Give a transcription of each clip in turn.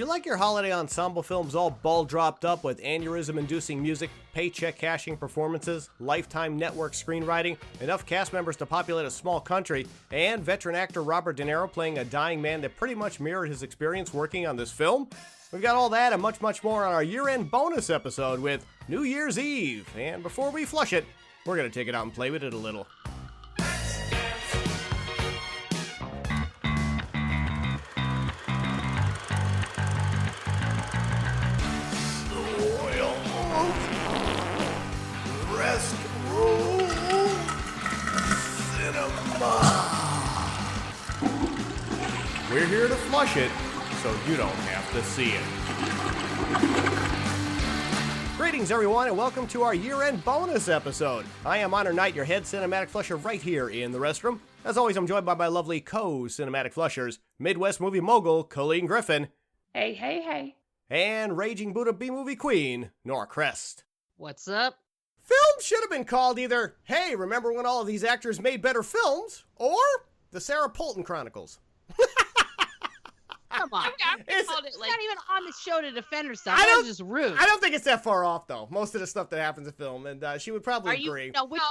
you like your holiday ensemble films all ball dropped up with aneurysm-inducing music, paycheck cashing performances, Lifetime network screenwriting, enough cast members to populate a small country, and veteran actor Robert De Niro playing a dying man that pretty much mirrored his experience working on this film? We've got all that and much, much more on our year-end bonus episode with New Year's Eve. And before we flush it, we're going to take it out and play with it a little. Restroom Cinema. We're here to flush it, so you don't have to see it. Greetings, everyone, and welcome to our year-end bonus episode. I am Honor Knight, your head cinematic flusher right here in the restroom. As always, I'm joined by my lovely co-cinematic flushers, Midwest movie mogul Colleen Griffin. Hey, hey, hey. And raging Buddha B-movie queen, Nora Crest. What's up? Film should have been called either, hey, remember when all of these actors made better films, or The Sarah Polton Chronicles. Come on. It's not even on the show to defend herself. That's just rude. I don't think it's that far off, though. Most of the stuff that happens in film, and she would probably agree. Which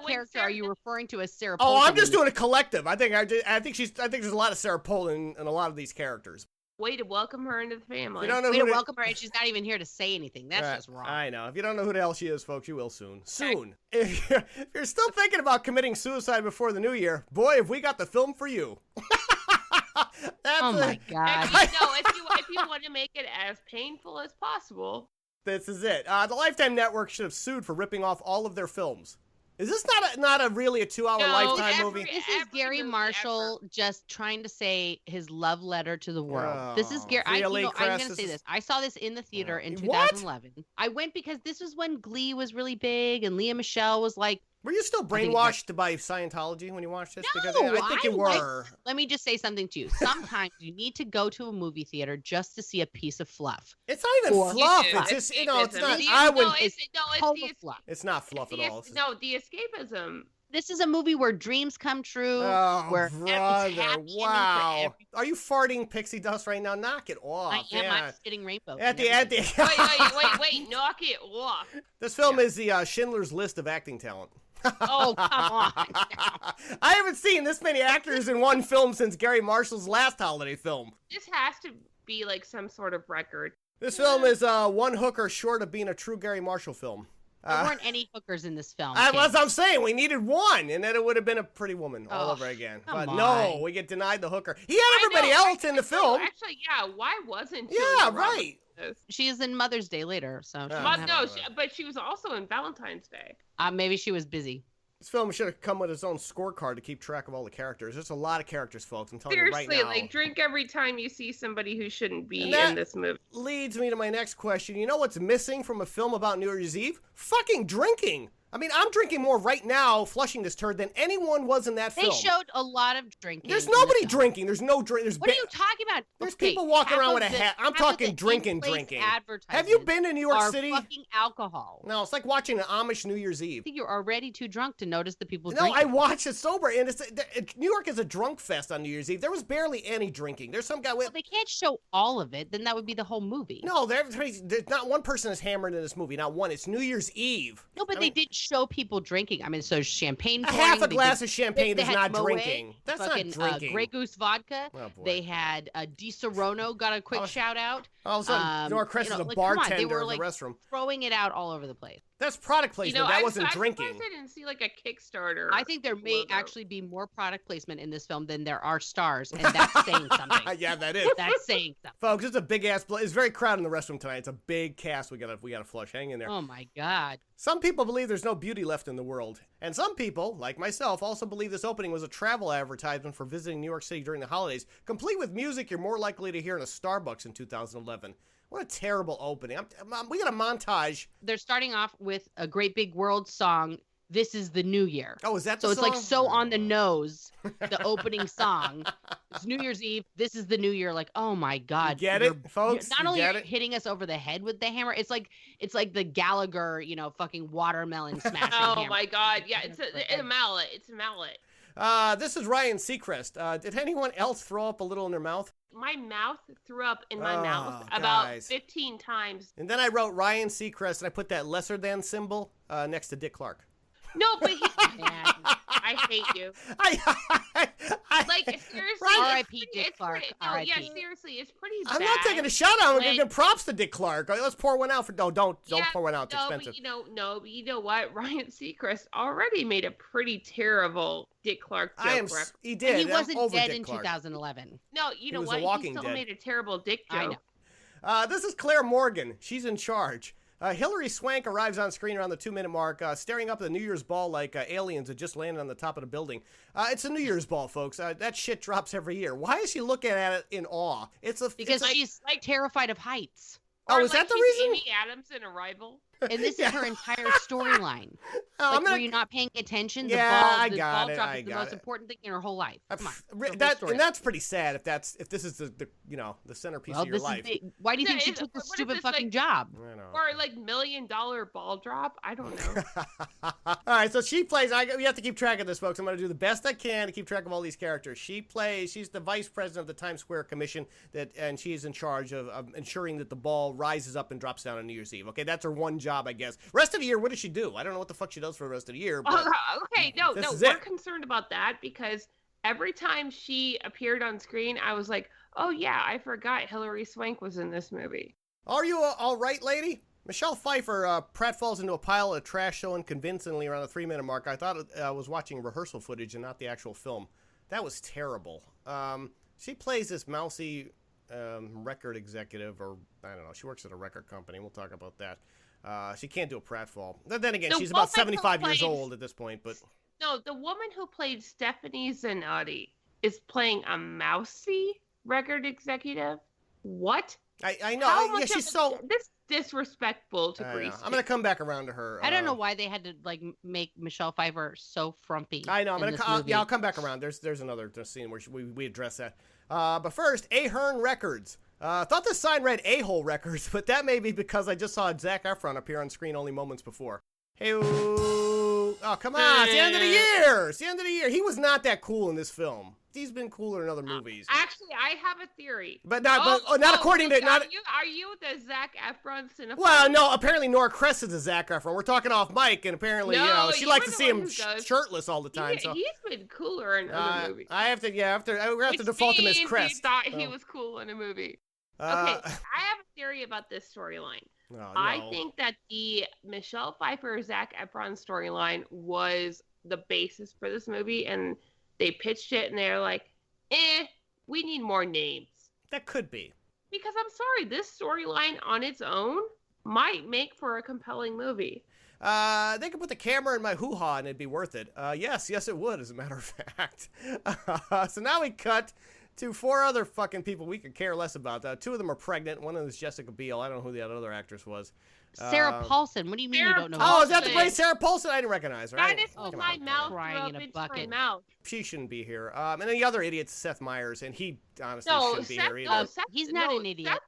character are you referring to as Sarah Polton? Oh, I'm just doing a collective. I think there's a lot of Sarah Polton in a lot of these characters. Way to welcome her into the family. You don't know Way to welcome her, and she's not even here to say anything. That's just wrong. I know. If you don't know who the hell she is, folks, you will soon. Soon. If you're still thinking about committing suicide before the new year, boy, have we got the film for you. Oh my God. If you want to make it as painful as possible. This is it. The Lifetime Network should have sued for ripping off all of their films. Is this not a really a 2-hour Lifetime movie? This is Gary Marshall just trying to say his love letter to the world. This is Gary. Really, I'm going to say this. I saw this in the theater in 2011. What? I went because this was when Glee was really big and Lea Michele was like. Were you still brainwashed by Scientology when you watched this? No, because I think you were. Let me just say something to you. Sometimes you need to go to a movie theater just to see a piece of fluff. It's not even fluff. It's just, it's not. Fluff. It's not fluff at all. No, the escapism. This is a movie where dreams come true. Oh, where brother! Wow. Are you farting pixie dust right now? Knock it off. I am. I'm spitting rainbow. Wait! Knock it off. This film is the Schindler's List of acting talent. Oh, come on. I haven't seen this many actors in one film since Gary Marshall's last holiday film. This has to be like some sort of record. This film is one hooker short of being a true Gary Marshall film. There weren't any hookers in this film. As I'm saying, we needed one, and then it would have been a Pretty Woman all over again. But no, we get denied the hooker. He had everybody else in the film. Actually, yeah, why wasn't Yeah, right. She is in Mother's Day later, so. But she was also in Valentine's Day. Maybe she was busy. This film should have come with its own scorecard to keep track of all the characters. There's a lot of characters, folks. I'm telling you right now. Seriously, like, drink every time you see somebody who shouldn't be in this movie. Leads me to my next question. You know what's missing from a film about New Year's Eve? Fucking drinking. I mean, I'm drinking more right now, flushing this turd, than anyone was in that film. They showed a lot of drinking. There's nobody drinking. There's no drink. What are you talking about? There's people walking around with a hat. I'm talking drinking. Have you been to New York City? Fucking alcohol. No, it's like watching an Amish New Year's Eve. I think you're already too drunk to notice the people drinking. No, I watched it sober, and New York is a drunk fest on New Year's Eve. There was barely any drinking. There's some guy with. Well, they can't show all of it. Then that would be the whole movie. No, there's not one person is hammered in this movie. Not one. It's New Year's Eve. No, but they did show people drinking. I mean, so champagne. Half a glass of champagne is not drinking. That's not drinking. Grey Goose vodka. Oh, boy. They had Di Serono got a quick shout out. All of a sudden, Nora Crest is a bartender they were, in the restroom. Throwing it out all over the place. That's product placement. That wasn't drinking. I didn't see like a Kickstarter. I think there may actually be more product placement in this film than there are stars, and that's saying something. Yeah, that is. That's saying something. Folks, it's a big ass. It's very crowded in the restroom tonight. It's a big cast. We gotta flush. Hang in there. Oh my God. Some people believe there's no beauty left in the world. And some people, like myself, also believe this opening was a travel advertisement for visiting New York City during the holidays, complete with music you're more likely to hear in a Starbucks in 2011. What a terrible opening. We got a montage. They're starting off with a great big world song, This Is the New Year. Oh, is that the song? So it's like so on the nose, the opening song. It's New Year's Eve. This is the New Year. Like, oh my God. You get it, folks? Not only hitting us over the head with the hammer, it's like the Gallagher, fucking watermelon smashing Oh hammer. my God. Yeah, it's a mallet. It's a mallet. This is Ryan Seacrest. Did anyone else throw up a little in their mouth? My mouth threw up in my mouth guys. about 15 times. And then I wrote Ryan Seacrest, and I put that lesser than symbol next to Dick Clark. No, but I hate you. Like, seriously. R.I.P. Dick Clark. No, yeah, seriously, it's pretty bad. I'm not taking a shot out. I'm giving props to Dick Clark. Let's pour one out for. No, don't pour one out. It's expensive. But you know what? Ryan Seacrest already made a pretty terrible Dick Clark joke. He did. And he wasn't dead Dick in Clark. 2011. No, you know what? He still made a terrible Dick joke. I know. This is Claire Morgan. She's in charge. Hilary Swank arrives on screen around the 2-minute mark, staring up at the New Year's ball like aliens had just landed on the top of the building. It's a New Year's ball, folks. That shit drops every year. Why is she looking at it in awe? Because she's like terrified of heights. Oh, is that the reason? Amy Adams in Arrival. And this is her entire storyline. Were you not paying attention? The ball drop is the most important thing in her whole life. Come on. And that's pretty sad if this is the centerpiece of your life. Why do you think she took this stupid fucking job? I know. Or like $1 million ball drop? I don't know. All right, so she plays. We have to keep track of this, folks. I'm going to do the best I can to keep track of all these characters. She's the vice president of the Times Square Commission, and she's in charge of ensuring that the ball rises up and drops down on New Year's Eve. Okay, that's her one job, I guess. Rest of the year, what does she do? I don't know what the fuck she does for the rest of the year. But okay, no, we're concerned about that because every time she appeared on screen, I was like, oh yeah, I forgot Hilary Swank was in this movie. Are you all right, lady? Michelle Pfeiffer, Pratt falls into a pile of trash so convincingly around the 3-minute mark. I thought I was watching rehearsal footage and not the actual film. That was terrible. She plays this mousy record executive, or I don't know. She works at a record company. We'll talk about that. She can't do a pratfall. Then again, she's about 75 years old at this point. But no, the woman who played Stephanie Zanotti is playing a mousy record executive. What? I know. Yeah, she's so disrespectful to Grease. I'm gonna come back around to her. I don't know why they had to make Michelle Pfeiffer so frumpy. I know. I'll come back around. There's another scene where we address that. But first, Ahern Records. Thought the sign read A-Hole Records, but that may be because I just saw Zac Efron appear on screen only moments before. Hey, oh come on! It's the end of the year. It's the end of the year. He was not that cool in this film. He's been cooler in other movies. Actually, I have a theory. But not according to. Are you the Zac Efron cinephile? Well, no. Apparently, Nora Cress is a Zac Efron. We're talking off mic, and apparently, she likes to see him shirtless all the time. He's been cooler in other movies. I have to default to Miss Cress. You thought he was cool in a movie. Okay, I have a theory about this storyline. Oh, no. I think that the Michelle Pfeiffer Zac Efron storyline was the basis for this movie, and they pitched it, and they're like, we need more names. That could be. Because I'm sorry, this storyline on its own might make for a compelling movie. They could put the camera in my hoo-ha and it'd be worth it. Yes, it would, as a matter of fact. So now we cut to 4 other fucking people we could care less about. 2 of them are pregnant. One of them is Jessica Biel. I don't know who the other actress was. Sarah Paulson. What do you mean you don't know? Oh, is that the great Sarah Paulson? I didn't recognize her. That is my mouth crying in a bucket. She shouldn't be here. And then the other idiot's Seth Meyers, and he honestly shouldn't be here either. He's not an idiot.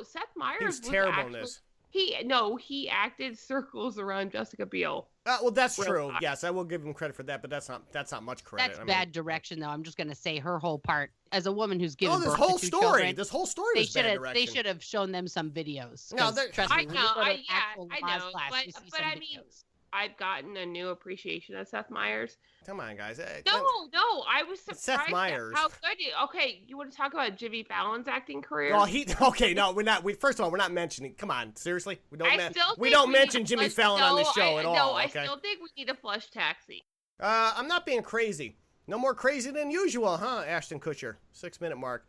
Seth Meyers was terrible in this. He acted circles around Jessica Biel. Well, that's true. Yes, I will give him credit for that, but that's not much credit. That's bad direction, though. I'm just gonna say her whole part as a woman who's given birth this whole story was bad direction. They should have shown them some videos. No, trust me. I know. But I mean, I've gotten a new appreciation of Seth Meyers. Come on, guys. No, I was surprised Seth Meyers. How good. Okay, you want to talk about Jimmy Fallon's acting career? Well, no, we're not. First of all, we're not mentioning. Come on, seriously, we don't mention Jimmy Fallon on this show at all. No, okay? I still think we need a flush taxi. I'm not being crazy. No more crazy than usual, huh? Ashton Kutcher, 6-minute mark.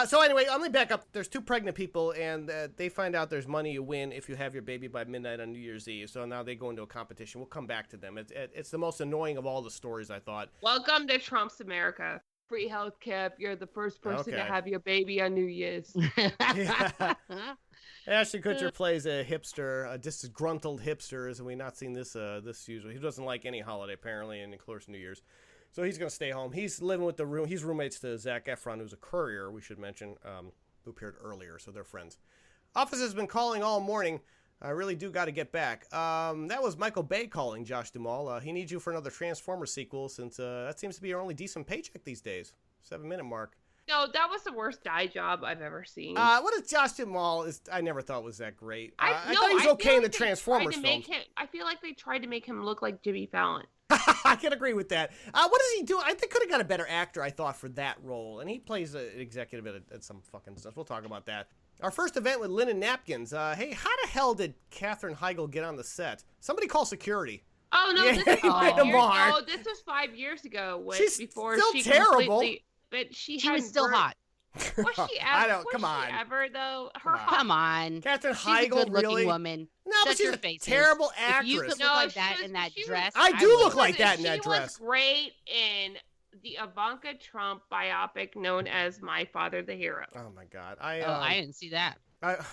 So anyway, let me back up. There's 2 pregnant people, and they find out there's money you win if you have your baby by midnight on New Year's Eve. So now they go into a competition. We'll come back to them. It's the most annoying of all the stories, I thought. Welcome to Trump's America. Free health care. You're the first person to have your baby on New Year's. Ashton Kutcher plays a hipster, a disgruntled hipster. As we not seen this usually. He doesn't like any holiday apparently, and of course New Year's. So he's going to stay home. He's living with he's roommates to Zac Efron, who's a courier, we should mention, who appeared earlier, so they're friends. Office has been calling all morning. I really do got to get back. That was Michael Bay calling Josh Duhamel. He needs you for another Transformers sequel since that seems to be your only decent paycheck these days. 7-minute mark. No, that was the worst dye job I've ever seen. What is Josh Duhamel? I never thought was that great. I thought he was okay in the Transformers films. I feel like they tried to make him look like Jimmy Fallon. I can agree with that. What does he do? I think could have got a better actor, I thought, for that role. And he plays an executive at some fucking stuff. We'll talk about that. Our first event with linen napkins. Hey, how the hell did Katherine Heigl get on the set? Somebody call security. Oh, no, this is 5 years ago. This was 5 years ago. She's before still she terrible. But she was still hot. Was she ever? Come on. Ever though? Come on. Katherine Heigl, she's a good-looking really? woman. No, but she's a terrible actress. If you could look like that in that dress, I do look like that in that dress. She was great in the Ivanka Trump biopic known as My Father the Hero. Oh my God! I didn't see that.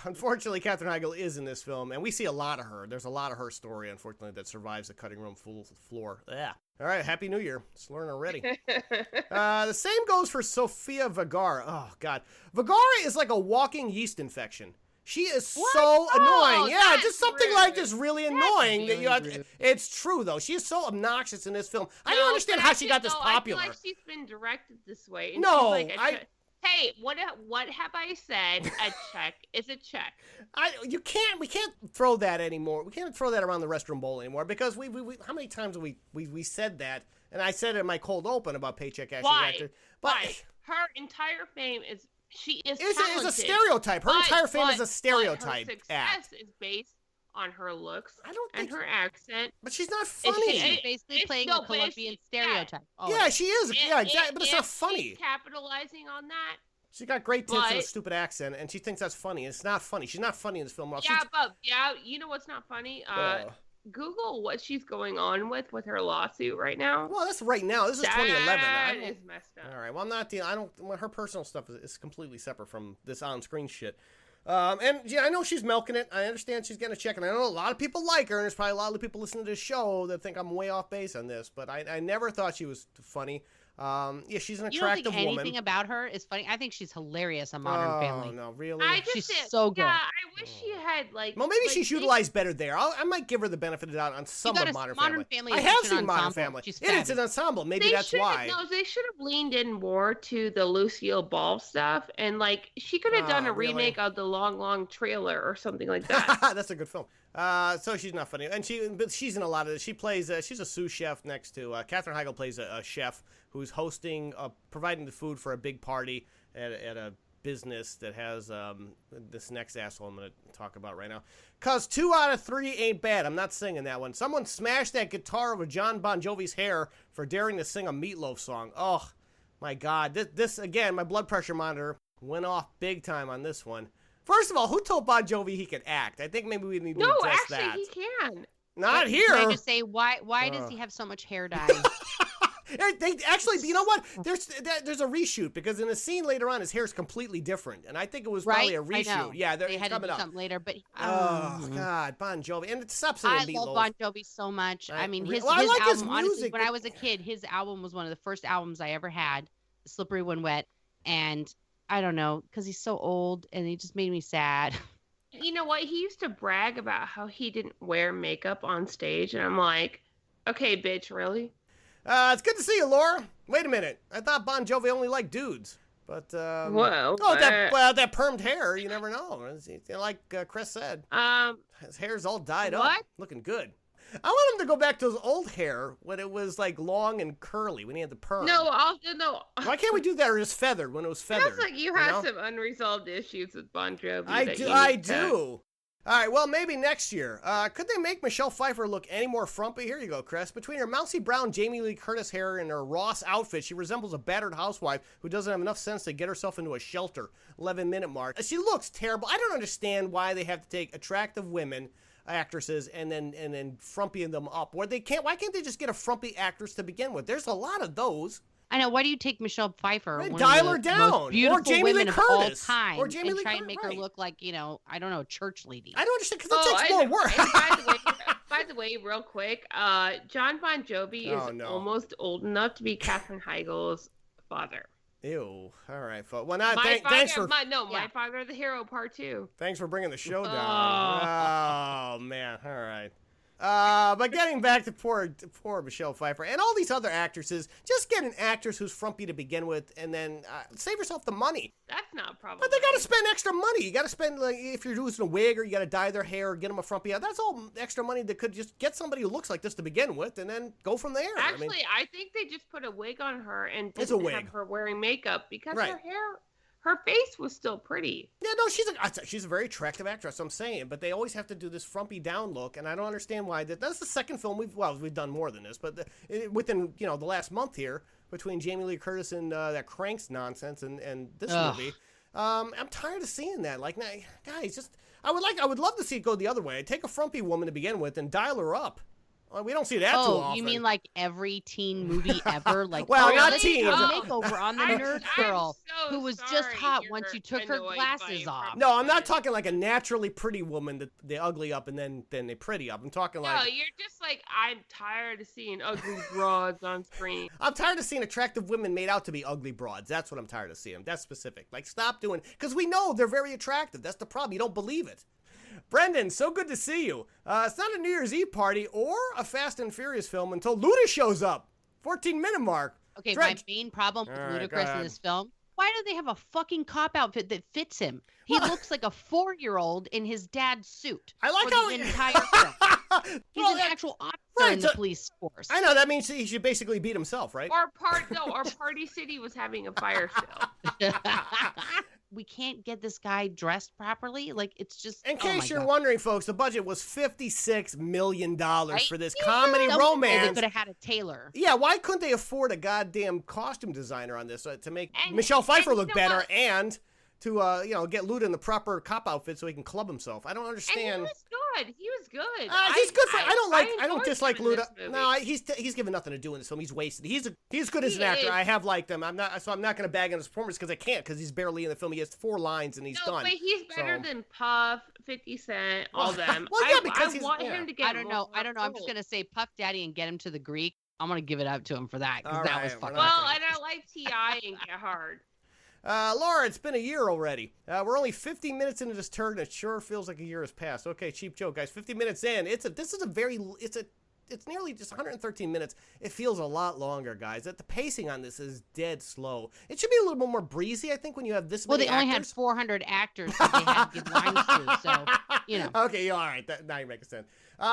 Unfortunately, Katherine Heigl is in this film, and we see a lot of her. There's a lot of her story, unfortunately, that survives the cutting room floor. Yeah. All right, Happy New Year. Let's learn already. The same goes for Sofia Vergara. Oh, God. Vergara is like a walking yeast infection. She is so annoying. Yeah, just something rude. Like this really annoying. Really that it's true, though. She is so obnoxious in this film. I don't understand how she got this popular. I feel like she's been directed this way. And no, she's like hey, what have I said? A check is a check. We can't throw that anymore. We can't throw that around the Restroom Bowl anymore because we how many times have we said that? And I said it in my cold open about paycheck cashing actor. But why? Her entire fame is she is talented. It's a stereotype. Her entire fame is a stereotype. Her success is based on her looks and her accent. But she's not funny. She's basically playing a Colombian stereotype. Yeah, she is. Yeah, exactly. But it's not funny. She's capitalizing on that. She got great tits and a stupid accent, and she thinks that's funny. It's not funny. She's not funny in this film. You know what's not funny? Google what she's going on with her lawsuit right now. Well, that's right now. This is 2011. That is messed up. All right. Well, I'm not dealing. Her personal stuff is completely separate from this on-screen shit. And yeah, I know she's milking it. I understand she's getting a check, and I know a lot of people like her, and there's probably a lot of people listening to this show that think I'm way off base on this, but I never thought she was funny. Yeah, she's an attractive woman. You don't think anything about her is funny? I think she's hilarious on Modern Family. Oh, no, really? She's so good. Yeah, I wish she had, well, maybe she's utilized better there. I might give her the benefit of the doubt on some of Modern Family. I have seen Modern Family. It's an ensemble. Maybe that's why. No, they should have leaned in more to the Lucille Ball stuff, and, she could have done a remake of the Long, Long Trailer or something like that. That's a good film. So she's not funny, and she's in a lot of this. She plays she's a sous chef next to Katherine Heigl plays a chef who's hosting providing the food for a big party at a business that has this next asshole I'm going to talk about right now. Cause 2 out of 3 ain't bad. I'm not singing that one. Someone smashed that guitar over John Bon Jovi's hair for daring to sing a Meatloaf song. Oh my God, this again, my blood pressure monitor went off big time on this one. First of all, who told Bon Jovi he could act? I think maybe we need to address that. No, actually, he can. Not here. Can I just say, why does he have so much hair dye? They actually, you know what? There's a reshoot because in a scene later on, his hair is completely different, and I think it was probably a reshoot. I know. Yeah, they had to do something later, but oh God, Bon Jovi, and stop saying Meatloaf. I love Bon Jovi so much. I mean, his like album. His honestly, when I was a kid, his album was one of the first albums I ever had. Slippery When Wet, and I don't know, because he's so old, and he just made me sad. You know what? He used to brag about how he didn't wear makeup on stage, and I'm like, okay, bitch, really? It's good to see you, Laura. Wait a minute. I thought Bon Jovi only liked dudes. But, that permed hair, you never know. Like Chris said. His hair's all dyed up. Looking good. I want him to go back to his old hair when it was, long and curly, when he had the perm. No. Why can't we do that or just feathered when it was feathered? Sounds like you have some unresolved issues with Bon Jovi. I do. All right, well, maybe next year. Could they make Michelle Pfeiffer look any more frumpy? Here you go, Chris. Between her mousy brown Jamie Lee Curtis hair and her Ross outfit, she resembles a battered housewife who doesn't have enough sense to get herself into a shelter. 11-minute mark. She looks terrible. I don't understand why they have to take attractive women, actresses, and then frumpy them up. Why can't they just get a frumpy actress to begin with? There's a lot of those. I know. Why do you take Michelle Pfeiffer, dial her down, most beautiful or Jamie women Lee Curtis, of all time, or Jamie and Lee try and make her look like I don't know, church lady? I don't understand because that takes more work. By the way, real quick, John Bon Jovi is almost old enough to be Katherine Heigl's father. Ew. All right, folks. Well, thanks for My Father the Hero Part 2. Thanks for bringing the show down. Oh man. All right. But getting back to poor Michelle Pfeiffer and all these other actresses, just get an actress who's frumpy to begin with, and then save yourself the money. That's not a problem. But they got to spend extra money. You got to spend, like, if you're using a wig, or you got to dye their hair or get them a frumpy. That's all extra money that could just get somebody who looks like this to begin with, and then go from there. Actually, I think they just put a wig on her and It's a didn't wig. have her wearing makeup because Right. her hair, her face was still pretty. Yeah, no, she's a very attractive actress. I'm saying, but they always have to do this frumpy down look, and I don't understand why. That's the second film we've done more than this, but within the last month here, between Jamie Lee Curtis and that Cranks nonsense and this movie, I'm tired of seeing that. Like, guys, just I would love to see it go the other way. Take a frumpy woman to begin with and dial her up. Well, we don't see that too often. Oh, you mean like every teen movie ever? Like, well, not let's teens. do a makeover on the nerd girl so who was just hot you're once you took her annoyed glasses by off. No, I'm not talking like a naturally pretty woman that they ugly up and then they pretty up. I'm talking like... No, you're just like, I'm tired of seeing ugly broads on screen. I'm tired of seeing attractive women made out to be ugly broads. That's what I'm tired of seeing. That's specific. Like, stop doing... Because we know they're very attractive. That's the problem. You don't believe it. Brendan, so good to see you. It's not a New Year's Eve party or a Fast and Furious film until Luda shows up. 14-minute mark. Okay, Dredge. my main problem with All right, go Ludacris in ahead. this film, why do they have a fucking cop outfit that fits him? He looks like a 4-year-old in his dad's suit. I like for how the entire film. He's Well, an actual officer right, in the so- police force. I know, that means he should basically beat himself, right? Or Party City was having a fire sale. We can't get this guy dressed properly. Like, it's just. In oh my case you're God. wondering, folks, the budget was $56 million Right? for this comedy They romance. could have had a tailor. Yeah, why couldn't they afford a goddamn costume designer on this to make Michelle Pfeiffer and look you know better what? and to get Luda in the proper cop outfit so he can club himself? I don't understand. And he was good. He was good. He's good for. I don't enjoyed dislike him in Luda. this movie. No, he's given nothing to do in this film. He's wasted. He's good as an He actor. is. I have liked him. I'm not going to bag on his performance because I can't, because he's barely in the film. He has 4 lines and he's No, done. but he's better So- than Puff, 50 Cent, all them. Well, yeah, I because he's- want yeah. him to get I don't know. more I'm just roles. gonna say Puff Daddy and get him to the Greek. I'm gonna give it up to him for that because All that right, was we're fucking. not Well, gonna- and I like T.I. and Get Hard. Laura, it's been a year already. We're only 50 minutes into this turn, and it sure feels like a year has passed. Okay, cheap joke, guys. 50 minutes in. It's nearly just 113 minutes. It feels a lot longer, guys. The pacing on this is dead slow. It should be a little bit more breezy, I think, when you have this Well, many they only had actors. 400 actors that they had to give lines to, so Okay, all right. Now you're making sense.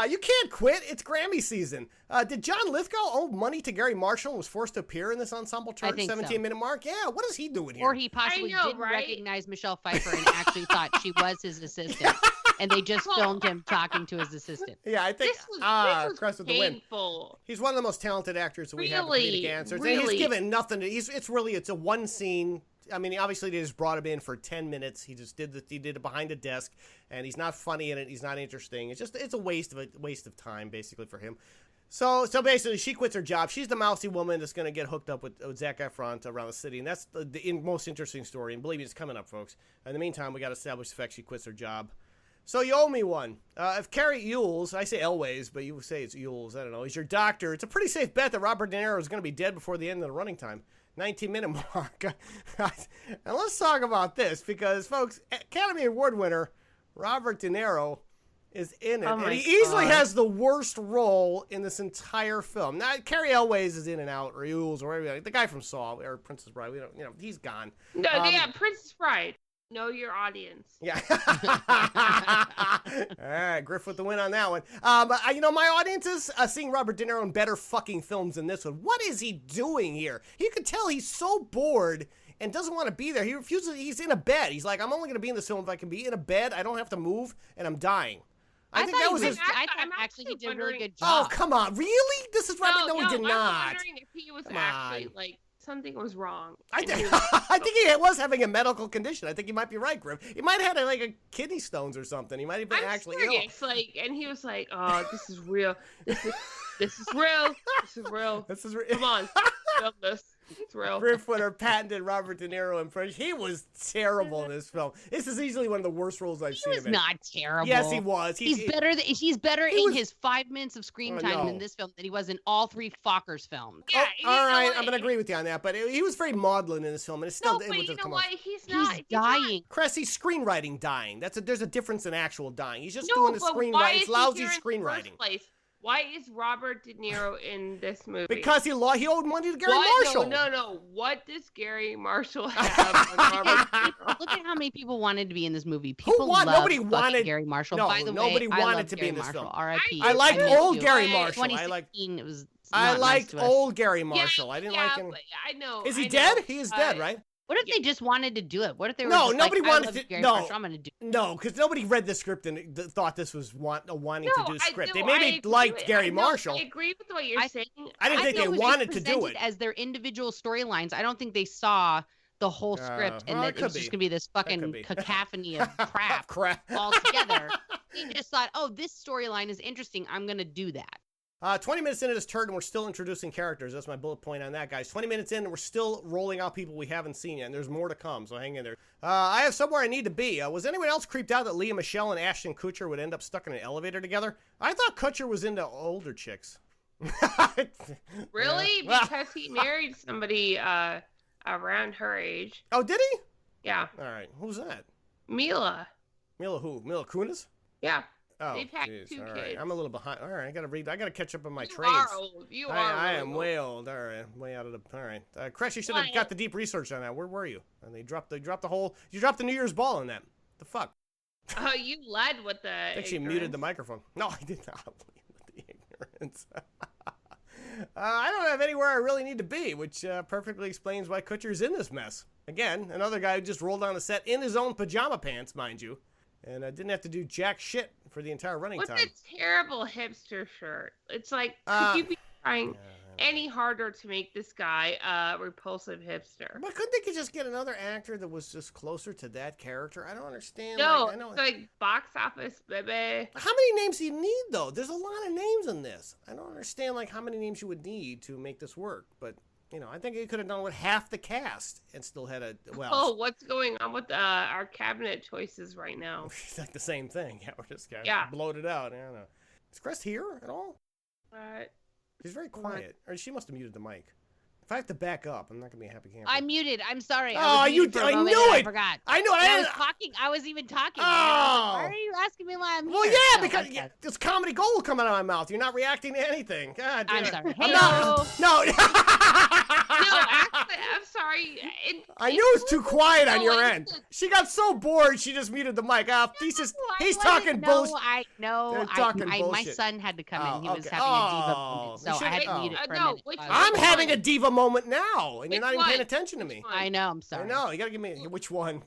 You can't quit. It's Grammy season. Did John Lithgow owe money to Gary Marshall and was forced to appear in this ensemble chart think so. 17-minute mark? Yeah, what is he doing here? Or he possibly I know, didn't right? recognize Michelle Pfeiffer and actually thought she was his assistant, and they just filmed him talking to his assistant. Yeah, I think This was Crest with the Wind. painful. He's one of the most talented actors that we have for Really, comedic answers. And really. he's given nothing. It's a one scene. I mean, obviously they just brought him in for 10 minutes. He just did it behind a desk, and he's not funny in it. He's not interesting. It's a waste of time basically for him. So basically, she quits her job. She's the mousy woman that's going to get hooked up with Zac Efron around the city, and that's the most interesting story. And believe me, it's coming up, folks. In the meantime, we got to establish the fact she quits her job. So you owe me one. If Carrie Ewells, I say Elways, but you say it's Ewells, I don't know, he's your doctor, it's a pretty safe bet that Robert De Niro is going to be dead before the end of the running time. 19-minute mark. And let's talk about this, because, folks, Academy Award winner Robert De Niro is in it. Oh and my he easily God. has the worst role in this entire film. Now, Carrie Elways is in and out, or Ewells, or whatever. The guy from Saw, or Princess Bride, he's gone. No, yeah, Princess Bride. Know your audience. Yeah. All right, Griff with the win on that one. But my audience is seeing Robert De Niro in better fucking films than this one. What is he doing here? You can tell he's so bored and doesn't want to be there. He refuses. He's in a bed. He's like, I'm only going to be in this film if I can be in a bed. I don't have to move, and I'm dying. I think that was his. I thought I'm actually he actually did a really wondering- good Oh, job. come on. Really? This is Robert? No, he did I'm not. wondering if he was Come actually on. like something was wrong. I And think, he was- I think he was having a medical condition. I think you might be right, Griff. He might have had like a kidney stones or something. He might have been I'm actually serious, and he was like, "Oh, this is real. This is real. This is real. ill. This is Come on." film this. Thrill. Griff with her patented Robert De Niro impression. He was terrible in this film. This is easily one of the worst roles I've seen. He was not terrible. Yes, he was. He's better in his 5 minutes of screen time in this film than he was in all 3 Fockers films. Yeah, all right, I'm gonna agree with you on that. But he was very maudlin in this film, and it's still. No, but you know what? He's dying. Cressy's screenwriting dying. There's a difference in actual dying. He's just No, doing the but screenwriting. why It's is he lousy here in the screenwriting. first place? Why is Robert De Niro in this movie? Because he owed money to Gary Marshall. No. What does Gary Marshall have on Robert De Niro? Look at how many people wanted to be in this movie. Nobody wanted Gary Marshall. No, by the nobody way, wanted to be in Gary this Marshall. film. R.I.P. I liked old Gary Marshall. 2016, it was. I not liked nice to us. old Gary Marshall. I didn't like him. I know. Is he dead? He is dead, right? What if they just wanted to do it? What if they were No, just nobody like, wanted I love to. Gary No, Marshall, I'm gonna do it. no, because nobody read the script and thought this was wanting to do script. They I maybe agree liked with- Gary Marshall. I agree with what you're saying. I didn't think they it was wanted to do presented it. as their individual storylines. I don't think they saw the whole script and well, that it it was could just be. gonna be this could fucking be. cacophony of crap Crap. all together. They just thought, oh, this storyline is interesting. I'm gonna do that. 20 minutes into this turd and we're still introducing characters. That's my bullet point on that, guys. 20 minutes in and we're still rolling out people we haven't seen yet, and there's more to come, so hang in there. I have somewhere I need to be. Was anyone else creeped out that Leah Michele and Ashton Kutcher would end up stuck in an elevator together? I thought Kutcher was into older chicks. Really? Yeah. Because he married somebody around her age. Oh, did he? Yeah. All right. Who's that? Mila. Mila who? Mila Kunis? Yeah. Oh, They've had geez. 2 All kids. right. I'm a little behind. All right. I gotta catch up on my You trades. are old. You are I really am old. way old. All right, way out of the. All right, Crash, you should have got the deep research on that. Where were you? And they dropped the whole. You dropped the New Year's ball on that. The fuck? Oh, you led with the. I think she muted the microphone. No, I did not lead with the ignorance. I don't have anywhere I really need to be, which perfectly explains why Kutcher's in this mess. Again, another guy who just rolled on the set in his own pajama pants, mind you, and didn't have to do jack shit for the entire running time. What's a terrible hipster shirt? It's like, could you be trying any harder to make this guy a repulsive hipster? But couldn't they just get another actor that was just closer to that character? I don't understand. No, I know. it's like box office, baby. How many names do you need, though? There's a lot of names in this. I don't understand, like, how many names you would need to make this work. But, you know, I think you could have done it with half the cast and still had a, well... Oh, what's going on with our cabinet choices right now? It's like the same thing. Yeah, we're just kind of bloated out. I don't know. Is Crest here at all? She's very quiet. Or she must have muted the mic. If I have to back up, I'm not going to be a happy camper. I'm muted. I'm sorry. Oh, I knew it. I forgot. I knew it. I was talking. I was even talking. Oh. Why are you asking me why I'm here? Well, yeah, No, because okay. it's comedy gold coming out of my mouth. You're not reacting to anything. God damn I'm it. sorry. I'm Hey, not. No. No, actually, I'm sorry. I knew it was too quiet on your end. She got so bored, she just muted the mic. He's talking bullshit. I know. They're talking My bullshit. son had to come in. He was okay. having a diva moment, so You I had should- to mute it for a no, minute. which I'm Which having one? a diva moment now, and you're Which not even paying one? attention to me. I know. I'm sorry. I know. You gotta give me which one.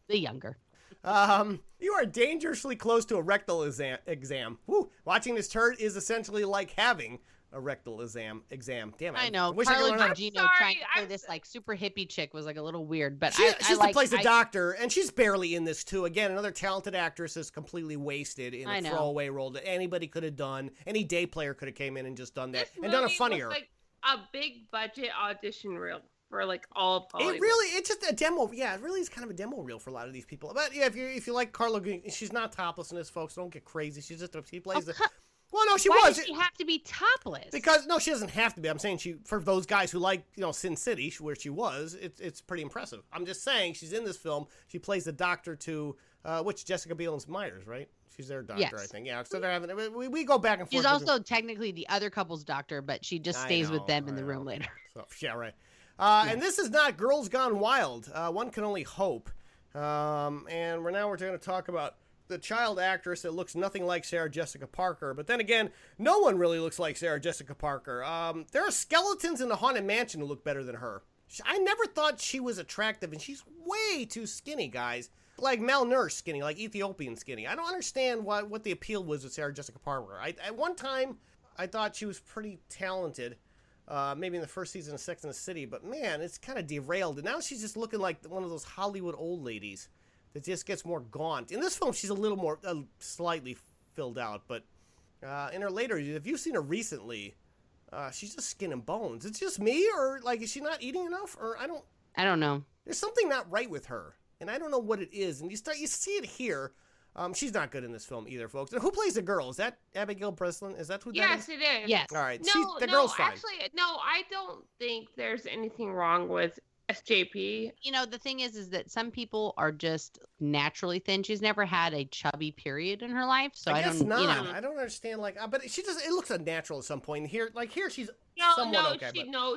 The younger. You are dangerously close to a rectal exam. Woo. Watching this turd is essentially like having a rectal exam. Damn it. I know. Wish I could Carla learn how to- Gugino trying to play this like super hippie chick was like a little weird, but She I plays the doctor, and she's barely in this too. Again, another talented actress is completely wasted in a throwaway role that anybody could have done. Any day player could have came in and just done that and done it funnier. Was like a big budget audition reel for like all of Hollywood. It's just a demo. Yeah, it really is kind of a demo reel for a lot of these people. But yeah, if you like Carla, she's not topless in this, folks. Don't get crazy. She plays the. Well, no, she Why was. does she have to be topless? Because no, she doesn't have to be. I'm saying for those guys who like Sin City, where she was, it's pretty impressive. I'm just saying she's in this film. She plays the doctor to which Jessica Biel's Myers, right? She's their doctor, Yes. I think. Yeah. So they're having we go back and forth. She's also technically the other couple's doctor, but she just stays with them in the room later. So, yeah, right. And this is not Girls Gone Wild. One can only hope. And we're going to talk about the child actress that looks nothing like Sarah Jessica Parker. But then again, no one really looks like Sarah Jessica Parker. There are skeletons in the Haunted Mansion who look better than her. I never thought she was attractive, and she's way too skinny, guys. Like malnourished skinny, like Ethiopian skinny. I don't understand what the appeal was with Sarah Jessica Parker. At one time, I thought she was pretty talented. Maybe in the first season of Sex and the City, but man, it's kind of derailed. And now she's just looking like one of those Hollywood old ladies that just gets more gaunt. In this film, she's a little more, slightly filled out, but in her later, if you've seen her recently, she's just skin and bones. It's just me, or like, is she not eating enough? Or I don't know. There's something not right with her, and I don't know what it is. And you see it here. She's not good in this film either, folks. And who plays the girl? Is that Abigail Breslin? Is that who that is? Yes, it is. Yes. All right. No, the girl's fine. Actually, no, I don't think there's anything wrong with SJP. You know, the thing is that some people are just naturally thin. She's never had a chubby period in her life, so I guess don't. not. You know. I don't understand. Like, but she just, it looks unnatural at some point. Here, she's No, somewhat okay.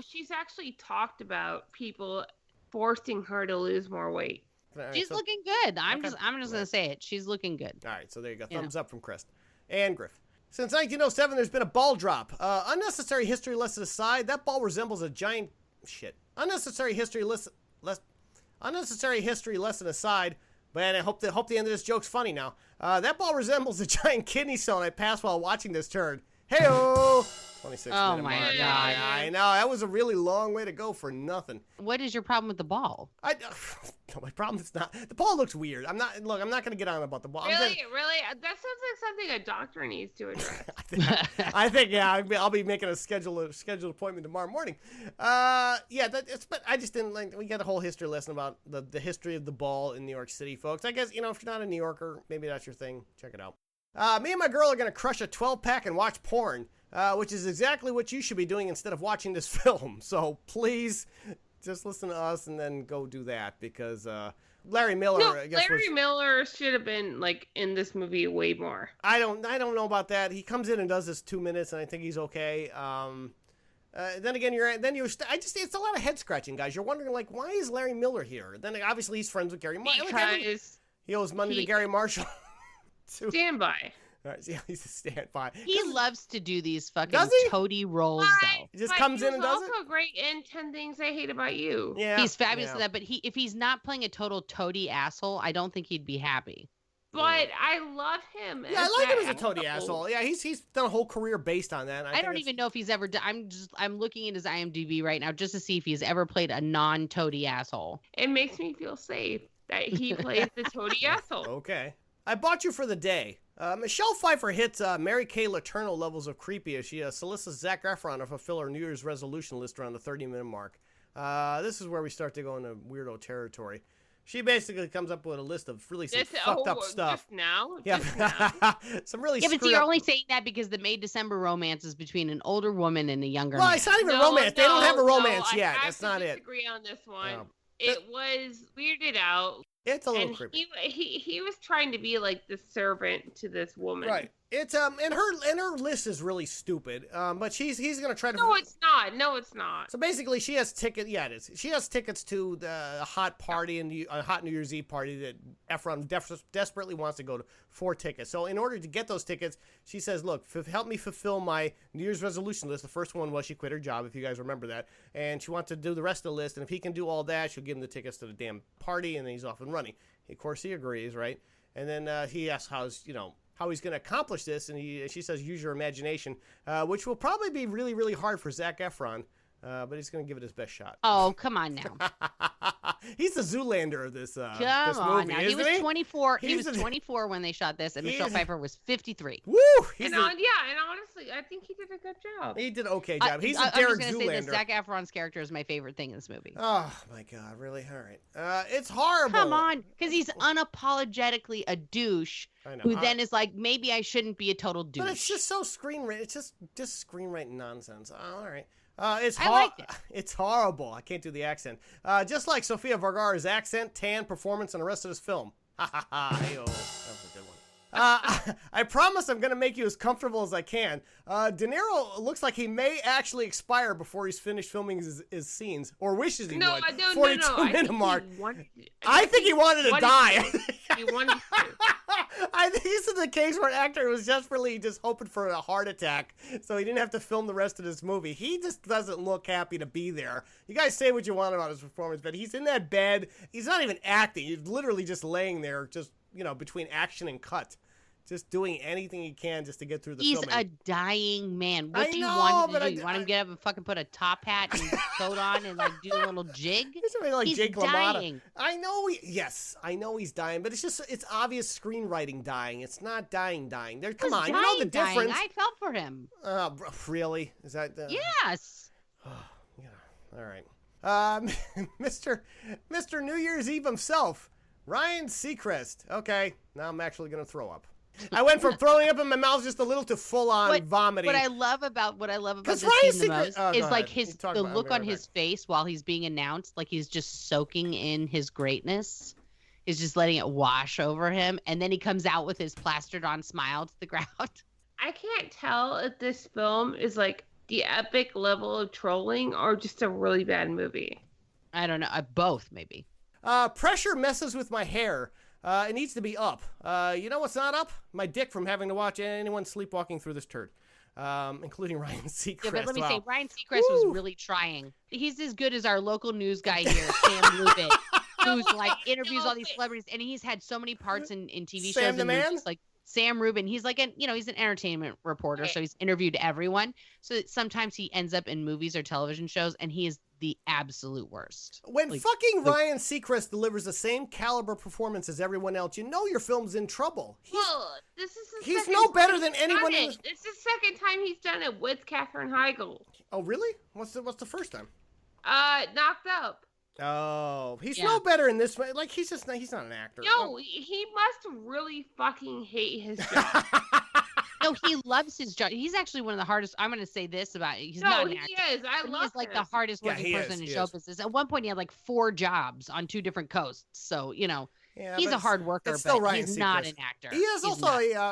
she's actually talked about people forcing her to lose more weight. Right, She's looking good. I'm okay. just gonna say it. She's looking good. All right, so there you go. Thumbs up from Chris and Griff. Since 1907, there's been a ball drop. Unnecessary history lesson aside, that ball resembles a giant shit. Unnecessary history lesson aside. Man, I hope the end of this joke's funny now. That ball resembles a giant kidney stone I passed while watching this turd. Hey-o! 26 Oh minute my mark. God. I know, that was a really long way to go for nothing. What is your problem with the ball? My problem is not, the ball looks weird. I'm not going to get on about the ball. Really? That sounds like something a doctor needs to address. I think, yeah, I'll be making a scheduled appointment tomorrow morning. But I just didn't like, we got a whole history lesson about the history of the ball in New York City, folks. I guess, if you're not a New Yorker, maybe that's your thing. Check it out. Me and my girl are going to crush a 12-pack and watch porn, which is exactly what you should be doing instead of watching this film. So please just listen to us and then go do that, because Larry Miller, Miller should have been like in this movie way more. I don't know about that. He comes in and does this 2 minutes, and I think he's okay. Then again, it's a lot of head scratching, guys. You're wondering, like, why is Larry Miller here? Then obviously he's friends with Gary Marshall. He owes money to Gary Marshall. Stand by. All right, so he's a standby. He loves to do these fucking toady roles, though. He just comes in and does it? He's also great in 10 Things I Hate About You. Yeah, he's fabulous at that, but if he's not playing a total toady asshole, I don't think he'd be happy. But I love him. Yeah, I like him as a toady asshole. Yeah, he's done a whole career based on that. I don't even know if he's ever done. I'm looking at his IMDb right now just to see if he's ever played a non-toady asshole. It makes me feel safe that he plays the toady asshole. Okay. I bought you for the day. Michelle Pfeiffer hits Mary Kay Letourneau levels of creepy as she solicits Zac Efron to fulfill her New Year's resolution list around the 30-minute mark. This is where we start to go into weirdo territory. She basically comes up with a list of really fucked up stuff. Just now? Yeah. Just now? Some really but see, you're only saying that because the May December romance is between an older woman and a younger man. Well, it's not even romance. They don't have a romance yet. That's not it. I disagree on this one. It was weirded out. It's a little creepy. He was trying to be like the servant to this woman. Right. It's and her list is really stupid. But he's gonna try to. No, it's not. No, it's not. So basically, she has tickets. Yeah, it is. She has tickets to the hot party a hot New Year's Eve party that Efron desperately wants to go to. 4 tickets. So in order to get those tickets, she says, "Look, help me fulfill my New Year's resolution list." The first one was she quit her job, if you guys remember that, and she wants to do the rest of the list. And if he can do all that, she'll give him the tickets to the damn party, and then he's off and running. Of course, he agrees, right? And then he asks how he's going to accomplish this, and she says, use your imagination, which will probably be really, really hard for Zac Efron, but he's going to give it his best shot. Oh, come on now. He's the Zoolander of this movie, now. He was 24. He was 24 when they shot this, and Michelle Pfeiffer was 53. Woo! And honestly, I think he did a good job. He did an okay job. He's a Derek Zoolander. I'm just going to say that Zac Efron's character is my favorite thing in this movie. Oh, my God. Really? All right. It's horrible. Come on. Because he's unapologetically a douche who then is like, maybe I shouldn't be a total douche. But it's just so screenwriting. It's just screenwriting nonsense. All right. It's It's horrible. I can't do the accent. Just like Sofia Vergara's accent, tan, performance, and the rest of this film. Ha ha ha. That was a good one. I promise I'm going to make you as comfortable as I can. De Niro looks like he may actually expire before he's finished filming his scenes, or wishes he would. 42-minute mark. I think he wanted to die. He wanted to. I think this is the case where an actor was just hoping for a heart attack, so he didn't have to film the rest of this movie. He just doesn't look happy to be there. You guys say what you want about his performance, but he's in that bed. He's not even acting. He's literally just laying there, just between action and cut. just doing anything he can just to get through the He's filming. a dying man. What I do you know, want him but to do? You want him to get up and fucking put a top hat and coat on and like do a little jig? He's something like He's Jake dying. LaMotta. I know he's dying, but it's obvious screenwriting dying. It's not dying. There, come on, you know the difference. I felt for him. Really? Is that? Yes. Yeah. All right. Mr. New Year's Eve himself, Ryan Seacrest. Okay, now I'm actually gonna throw up. I went from throwing up in my mouth just a little to full on vomiting. What I love about this Ryan scene the most is like the look on his back. face while he's being announced, like he's just soaking in his greatness. He's just letting it wash over him, and then he comes out with his plastered on smile to the crowd. I can't tell if this film is like the epic level of trolling or just a really bad movie. I don't know. Both, maybe. Pressure messes with my hair. It needs to be up. You know what's not up? My dick from having to watch anyone sleepwalking through this turd, including Ryan Seacrest. Yeah, but let me Wow. say, Ryan Seacrest was really trying. He's as good as our local news guy here, Sam Rubin, who's like interviews all these celebrities, and he's had so many parts in TV Sam shows the and Man? movies. Like Sam Rubin, he's like he's an entertainment reporter, so he's interviewed everyone. So sometimes he ends up in movies or television shows, and he is the absolute worst. When fucking Ryan Seacrest delivers the same caliber performance as everyone else, you know your film's in trouble. He's no better than anyone else. It's the second time he's done it with Katherine Heigl. Oh, really? What's the first time? Knocked Up. Oh, he's no better in this way. Like, he's not an actor. No, he must really fucking hate his job. No, he loves his job. He's actually one of the hardest. I'm going to say this about it. He's not an actor. He is. I love He's like him. the hardest working person in show business. At one point, he had like 4 jobs on 2 different coasts. So, he's a hard worker, but he's not an actor. He has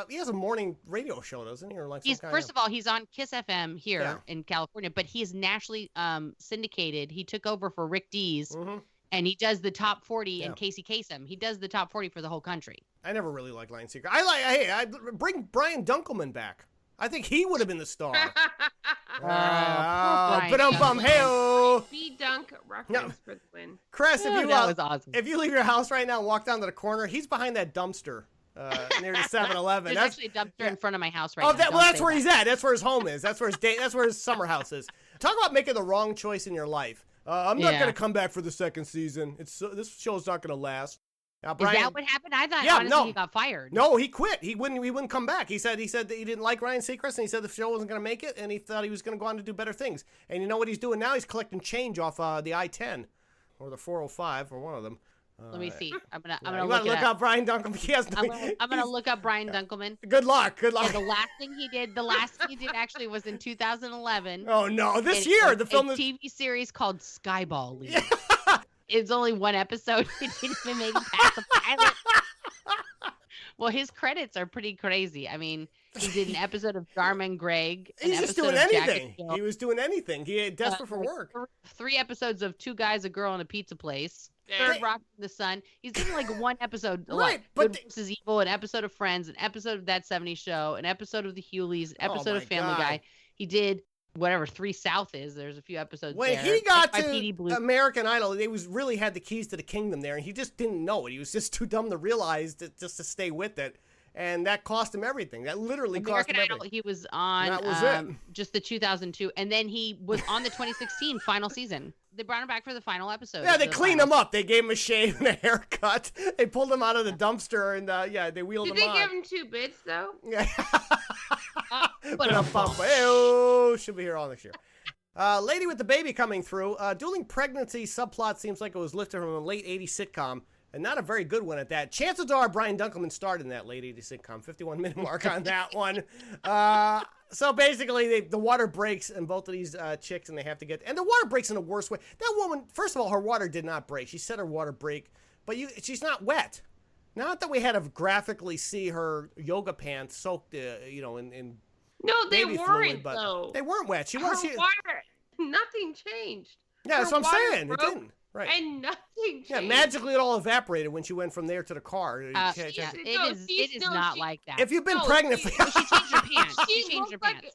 he has a morning radio show, doesn't he? Or like First of all, he's on Kiss FM here in California, but he is nationally syndicated. He took over for Rick Dees. Mm-hmm. And he does the top 40 and Casey Kasem. He does the top 40 for the whole country. I never really liked Ryan Seacrest. I bring Brian Dunkelman back. I think he would have been the star. Hey-oh. B-Dunk reference for the win. Chris, that was awesome. If you leave your house right now and walk down to the corner, he's behind that dumpster near the 7-Eleven. There's actually a dumpster in front of my house right now. That's where he's at. That's where his home is. That's where his summer house is. Talk about making the wrong choice in your life. I'm not going to come back for the second season. This show's not going to last. Now, Brian, is that what happened? I thought honestly he got fired. No, he quit. He wouldn't come back. He said that he didn't like Ryan Seacrest, and he said the show wasn't going to make it, and he thought he was going to go on to do better things. And you know what he's doing now? He's collecting change off the I-10 or the 405 or one of them. Let me see. I'm gonna look up Brian Dunkelman. I'm gonna look up Brian Dunkelman. Good luck. Yeah, the last thing he did actually was in 2011. Oh no, this year the film is a TV series called Skyball League. Yeah. It's only 1 episode. It didn't even make it past the pilot. Well, his credits are pretty crazy. I mean, he did an episode of Dharma and Greg. He's just doing anything. He was doing anything. He was desperate for work. 3 episodes of 2 Guys, a Girl, and a Pizza Place. 3rd Rock from the Sun. He's doing like 1 episode. Right, but Good vs. Evil, an episode of Friends, an episode of That 70s Show, an episode of The Hughleys, an episode of Family Guy. He did whatever 3 South is. There's a few episodes when there. He got to American Idol, they really had the keys to the kingdom there, and he just didn't know it. He was just too dumb to realize just to stay with it. And that cost him everything. That literally cost him everything. Idol, he was on that was just the 2002. And then he was on the 2016 final season. They brought him back for the final episode. Yeah, they cleaned him up. They gave him a shave and a haircut. They pulled him out of the dumpster and, they wheeled him on. Did they give him 2 bits, though? Yeah. But a bump. She'll be here all next year. Lady with the Baby coming through. Dueling pregnancy subplot seems like it was lifted from a late 80s sitcom. And not a very good one at that. Chances are Brian Dunkelman starred in that late 80s sitcom. 51-minute mark on that one. So basically, the water breaks in both of these chicks, and they have to get... And the water breaks in a worse way. That woman, first of all, her water did not break. She said her water break, but she's not wet. Not that we had to graphically see her yoga pants soaked, in no, they baby weren't, fluid, but though. they weren't wet. Her water, nothing changed. Yeah, that's what I'm saying. Broke. It didn't. Right. And nothing changed. Yeah, magically it all evaporated when she went from there to the car. It is not like that. If you've been pregnant, she changed her pants. She changed her pants.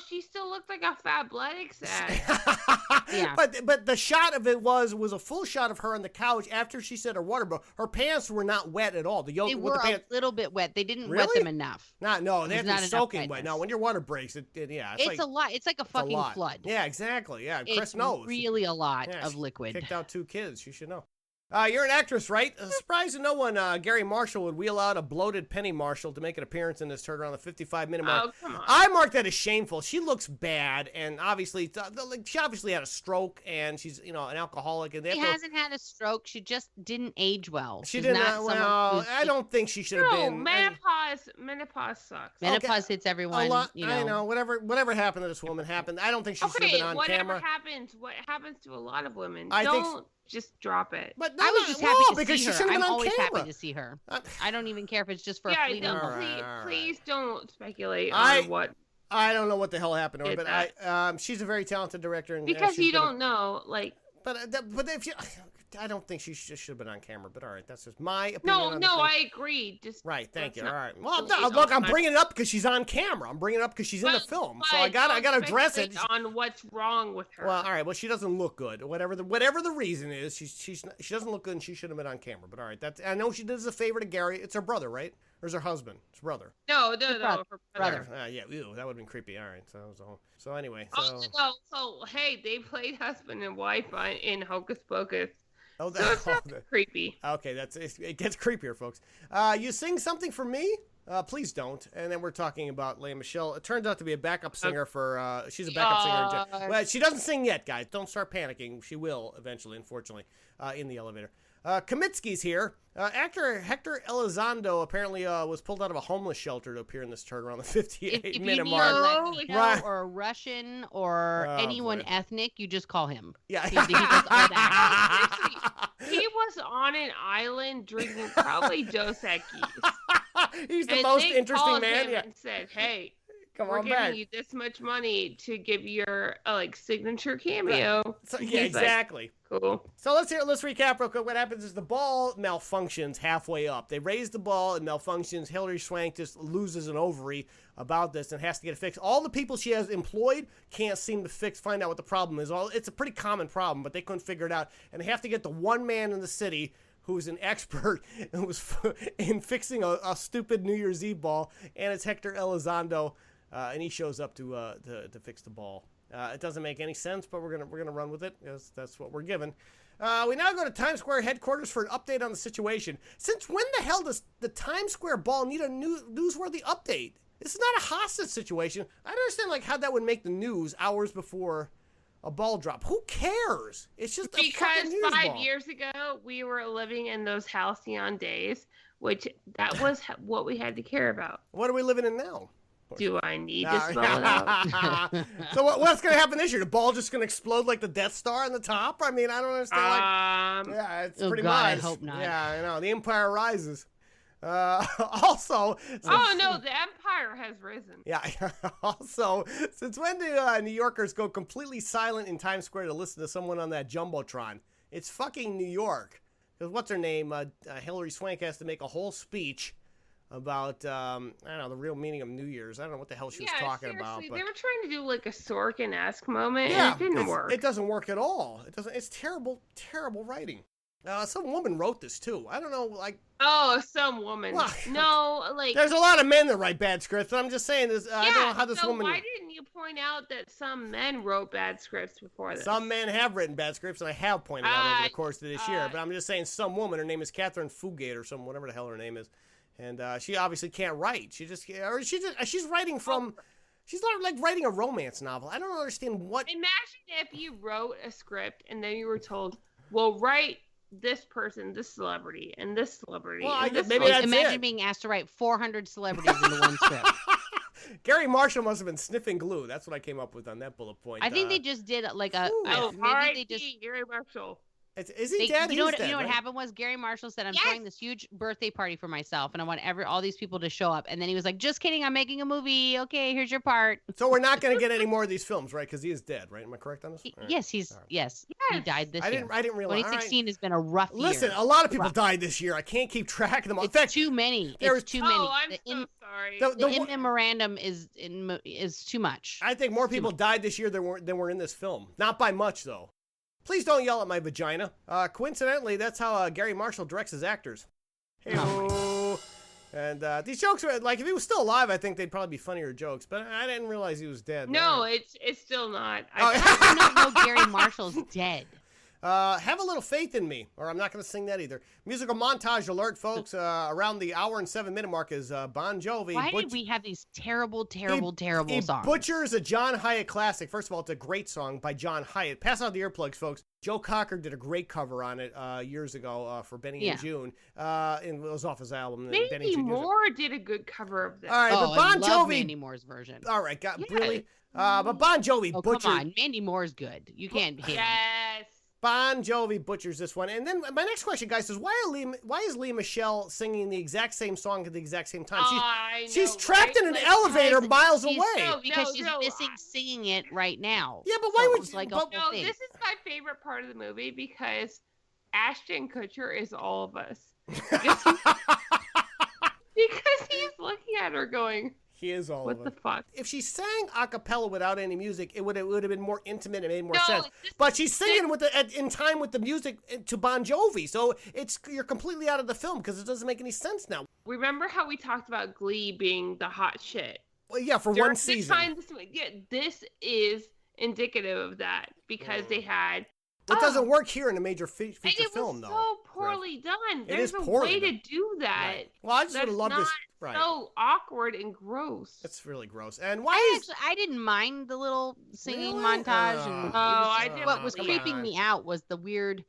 She still looked like a Fabletics ad. Yeah. But the shot of it was a full shot of her on the couch after she said her water broke. Her pants were not wet at all. They were a little bit wet. They didn't wet them enough. No, they have to be soaking wet. No, when your water breaks, it's a lot. It's like a fucking flood. Yeah, exactly. Yeah, Chris it's knows. Really a lot of liquid. Kicked out 2 kids. You should know. You're an actress, right? Surprised to no one, Gary Marshall would wheel out a bloated Penny Marshall to make an appearance in this turn around the 55-minute mark. Oh, come on. I marked that as shameful. She looks bad, and obviously, she obviously had a stroke, and she's, an alcoholic. And she hasn't had a stroke. She just didn't age well. She didn't. I don't think she should have been. Menopause sucks. Menopause hits everyone. I know. Whatever happened to this woman happened. I don't think she should have been on camera. What happens to a lot of women? Just drop it. But I was just happy to see her. I'm always happy to see her. I don't even care if it's just for a fleeting moment. Please don't speculate on what. I don't know what the hell happened to her, but she's a very talented director. And, because you don't know, like. But if you, I don't think she should have been on camera. But all right, that's just my opinion. No, I agree. Right, thank you. All right. Well, look, I'm bringing it up because she's on camera. I'm bringing it up because she's in the film, so I gotta address it. On what's wrong with her. Well, all right. Well, she doesn't look good. Whatever the reason is, she doesn't look good, and she should have been on camera. But all right, I know she does a favor to Gary. It's her brother, right? Or is her husband? It's her brother. No, her brother. Yeah, ew, that would have been creepy. All right, so anyway. So hey, they played husband and wife in Hocus Pocus. Oh, that's creepy. Okay, it gets creepier, folks. You sing something for me? Please don't. And then we're talking about Lea Michele. It turns out to be a backup singer for. She's a backup singer. Well, she doesn't sing yet, guys. Don't start panicking. She will eventually, unfortunately, in the elevator. Kamitsky's here. Actor Hector Elizondo apparently was pulled out of a homeless shelter to appear in this turn around the 58-minute mark. Right. Or Russian or anyone ethnic, you just call him. Yeah. He does all that. He was on an island drinking probably Dos Equis. He's the most interesting man. Yeah. And said, "Hey, we're giving you this much money to give your signature cameo." Right. So, yeah, exactly. Cool. So let's recap real quick. What happens is the ball malfunctions halfway up. They raise the ball and malfunctions. Hilary Swank just loses an ovary about this and has to get it fixed. All the people she has employed can't seem to find out what the problem is. It's a pretty common problem, but they couldn't figure it out. And they have to get the one man in the city who's an expert in fixing a stupid New Year's Eve ball, and it's Hector Elizondo, and he shows up to fix the ball. It doesn't make any sense, but we're gonna run with it because that's what we're given. We now go to Times Square headquarters for an update on the situation. Since when the hell does the Times Square ball need a newsworthy update? This is not a hostage situation. I don't understand how that would make the news hours before a ball drop. Who cares? It's just because a 5 years ago we were living in those halcyon days, which that was what we had to care about. What are we living in now? Do I need to spell it out? So what's going to happen this year? The ball just going to explode like the Death Star on the top? I mean, I don't understand. Yeah, it's pretty much. I hope not. Yeah, I know. The Empire rises. Also. No, the Empire has risen. Yeah. Also, since when do New Yorkers go completely silent in Times Square to listen to someone on that Jumbotron? It's fucking New York. Because what's her name? Hilary Swank has to make a whole speech about, I don't know, the real meaning of New Year's. I don't know what the hell she was talking about. But they were trying to do like a Sorkin-esque moment, yeah, and it didn't work. It doesn't work at all. It doesn't. It's terrible, terrible writing. Some woman wrote this too. I don't know, some woman. Well, there's a lot of men that write bad scripts. But I'm just saying this. I don't know how this woman. Why didn't you point out that some men wrote bad scripts before this? Some men have written bad scripts, and I have pointed out over the course of this year. But I'm just saying, some woman. Her name is Catherine Fugate or some whatever the hell her name is. And she obviously can't write. She's writing from. She's not writing a romance novel. I don't understand what. Imagine if you wrote a script and then you were told, "Well, write this person, this celebrity, and this celebrity." Well, imagine being asked to write 400 celebrities into one script. Gary Marshall must have been sniffing glue. That's what I came up with on that bullet point. I think they just did maybe they just Gary Marshall. Is he dead? You know what? Dead, You know what right? happened was Gary Marshall said, "I'm Yes. throwing this huge birthday party for myself, and I want all these people to show up." And then he was like, "Just kidding, I'm making a movie. Okay, here's your part." So we're not going to get any more of these films, right? Because he is dead, right? Am I correct on this? All right. Yes, he died this year. I didn't realize. 2016 has been a rough year. Listen, a lot of people died this year. I can't keep track of them. In It's fact, too many. there It's was- too many. Oh, I'm so sorry. The in memorandum is too much. I think more people died this year than were in this film. Not by much, though. Please don't yell at my vagina. Coincidentally, that's how Gary Marshall directs his actors. Hey-o. And these jokes are, like, if he was still alive, I think they'd probably be funnier jokes. But I didn't realize he was dead. No, it's still not. I don't know Gary Marshall's dead. Have a little faith in me, or I'm not going to sing that either. Musical montage alert, folks. Around the hour and 7-minute mark is Bon Jovi. Why did we have these terrible He songs? butchers a John Hyatt classic. First of all, it's a great song by John Hyatt. Pass out the earplugs, folks. Joe Cocker did a great cover on it years ago for Benny and June. And it was off his album. Benny and Mandy June Moore did a good cover of this. All right, Oh, but Bon I love Jovi. Mandy Moore's version. All right, Yes. really? But Bon Jovi Oh, butchered. come on. Mandy Moore's good. You can't hate him. Yes. Bon Jovi butchers this one. And then my next question, guys, is why is Lea Michele singing the exact same song at the exact same time? She's trapped in an elevator miles away. Because she's missing singing it right now. Yeah, but why would it's you? like a but- whole thing. This is my favorite part of the movie because Ashton Kutcher is all of us. Because he's looking at her going, He is all what of the it. fuck? If she sang a cappella without any music, it would have been more intimate and made more No, sense. But she's singing in time with the music to Bon Jovi, so you're completely out of the film because it doesn't make any sense now. Remember how we talked about Glee being the hot shit? Well, yeah, for During one the season. time this is indicative of that because they had. It doesn't work here in a major feature And it film, was though. so poorly done. It There's is a poorly way to done. do that. Right. Well, I just would have That's loved this. not Right. so awkward and gross. It's really gross. And why is I didn't mind the little singing Really? montage. Oh. And I did. what was Yeah. creeping me out was the weird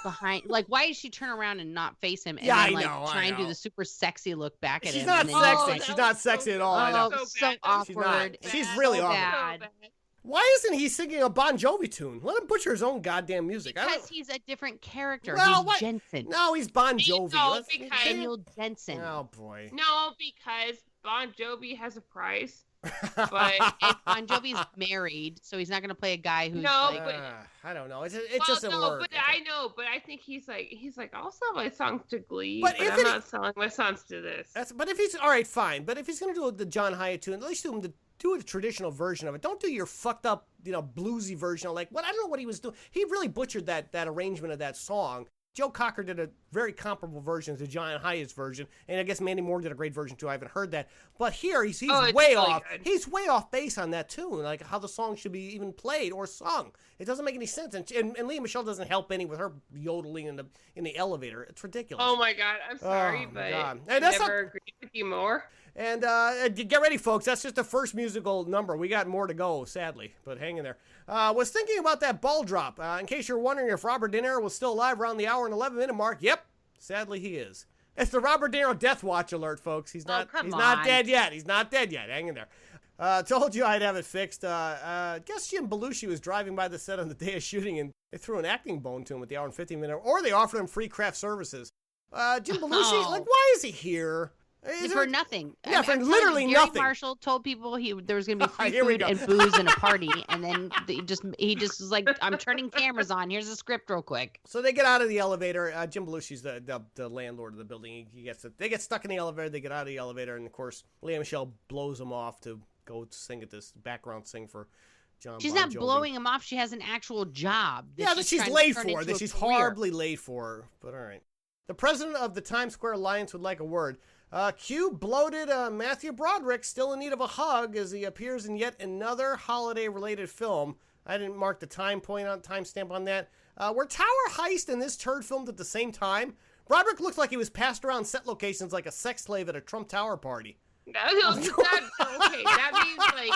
behind. Like, why did she turn around and not face him? And Yeah, then, I like, know, I try and do know. the super sexy look back at She's him. not and then sexy. like, She's not sexy at all. I know. Oh, so bad. awkward. She's really so awkward. bad. Why isn't he singing a Bon Jovi tune? Let him butcher his own goddamn music. Because he's a different character. Well, he's what? Jensen. No, he's Bon Jovi. No, Let's- because- Daniel Jensen. Oh boy. No, because Bon Jovi has a price. But And Bon Jovi's married, so he's not going to play a guy who's No, like, but- I don't know. It well, doesn't no, work. but I know. But I think he's like, I'll sell my songs to Glee, But but, if I'm it- not selling my songs to this. But if he's all right, fine. But if he's gonna do the John Hyatt tune, at least do a traditional version of it. Don't do your fucked up, bluesy version. Like what? I don't know what he was doing. He really butchered that arrangement of that song. Joe Cocker did a very comparable version to John Hyatt's version, and I guess Mandy Moore did a great version too. I haven't heard that, but here he's it's way really off. good. He's way off base on that tune, like how the song should be even played or sung. It doesn't make any sense, and Lea Michele doesn't help any with her yodeling in the elevator. It's ridiculous. Oh my God, I'm sorry, Oh, my but God. I Hey, that's never agreed with you more. And get ready, folks. That's just the first musical number. We got more to go, sadly, but hang in there. Was thinking about that ball drop. In case you're wondering if Robert De Niro was still alive around the hour and 11-minute mark, yep, sadly he is. It's the Robert De Niro death watch alert, folks. He's not. come he's not on. dead yet. He's not dead yet. Hang in there. Told you I'd have it fixed. Guess Jim Belushi was driving by the set on the day of shooting, and they threw an acting bone to him at the hour and 15-minute, or they offered him free craft services. Jim Belushi, Oh. like, why is he here? Is for there- nothing. Yeah, for I'm telling literally you, Gary nothing. Marshall told people there was going to be free Here we food go. and booze and a party, and then he just was like, "I'm turning cameras on. Here's a script, real quick." So they get out of the elevator. Jim Belushi's the landlord of the building. They get stuck in the elevator. They get out of the elevator, and of course, Lea Michele blows them off to go sing at this background sing for John. She's Bon not Jovi. blowing him off. She has an actual job. Yeah, that she's trying to late turn for. into That a she's career. horribly late for. But all right. The president of the Times Square Alliance would like a word. Cue bloated Matthew Broderick still in need of a hug as he appears in yet another holiday-related film. I didn't mark the timestamp on that. Were Tower Heist and this turd filmed at the same time? Broderick looks like he was passed around set locations like a sex slave at a Trump Tower party. Okay, that means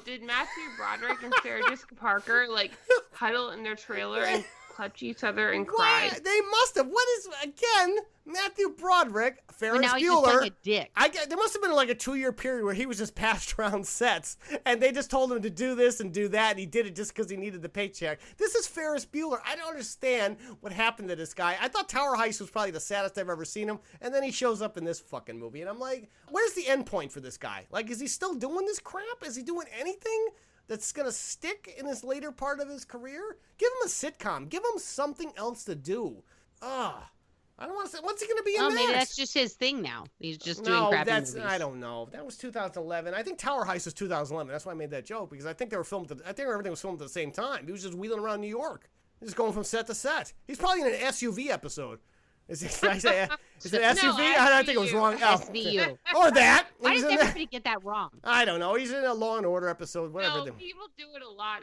did Matthew Broderick and Sarah Jessica Parker like huddle in their trailer and touch each other and cry. They must have. What is, again, Matthew Broderick, Ferris Well, now he's Bueller. just like a dick. There must have been like a 2-year period where he was just passed around sets, and they just told him to do this and do that, and he did it just because he needed the paycheck. This is Ferris Bueller. I don't understand what happened to this guy. I thought Tower Heist was probably the saddest I've ever seen him, and then he shows up in this fucking movie, and I'm like, where's the end point for this guy? Like, is he still doing this crap? Is he doing anything that's going to stick in this later part of his career? Give him a sitcom. Give him something else to do. I don't want to say, what's he going to be in next? Maybe that's just his thing now. He's just doing crappy movies. I don't know. That was 2011. I think Tower Heist was 2011. That's why I made that joke, because I think they were filmed, I think everything was filmed at the same time. He was just wheeling around New York. Just going from set to set. He's probably in an SUV episode. Is it an SUV? No, I think it was wrong. SVU. Or that. Why does everybody get that wrong? I don't know. He's in a Law and Order episode. Whatever. No, people do it a lot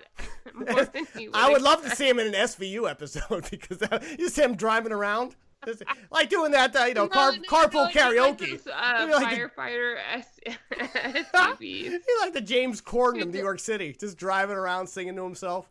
more than you I would love to see him in an SVU episode, because just him driving around. Like doing that, carpool karaoke. Firefighter SUVs. He's like the James Corden of New York City, just driving around singing to himself.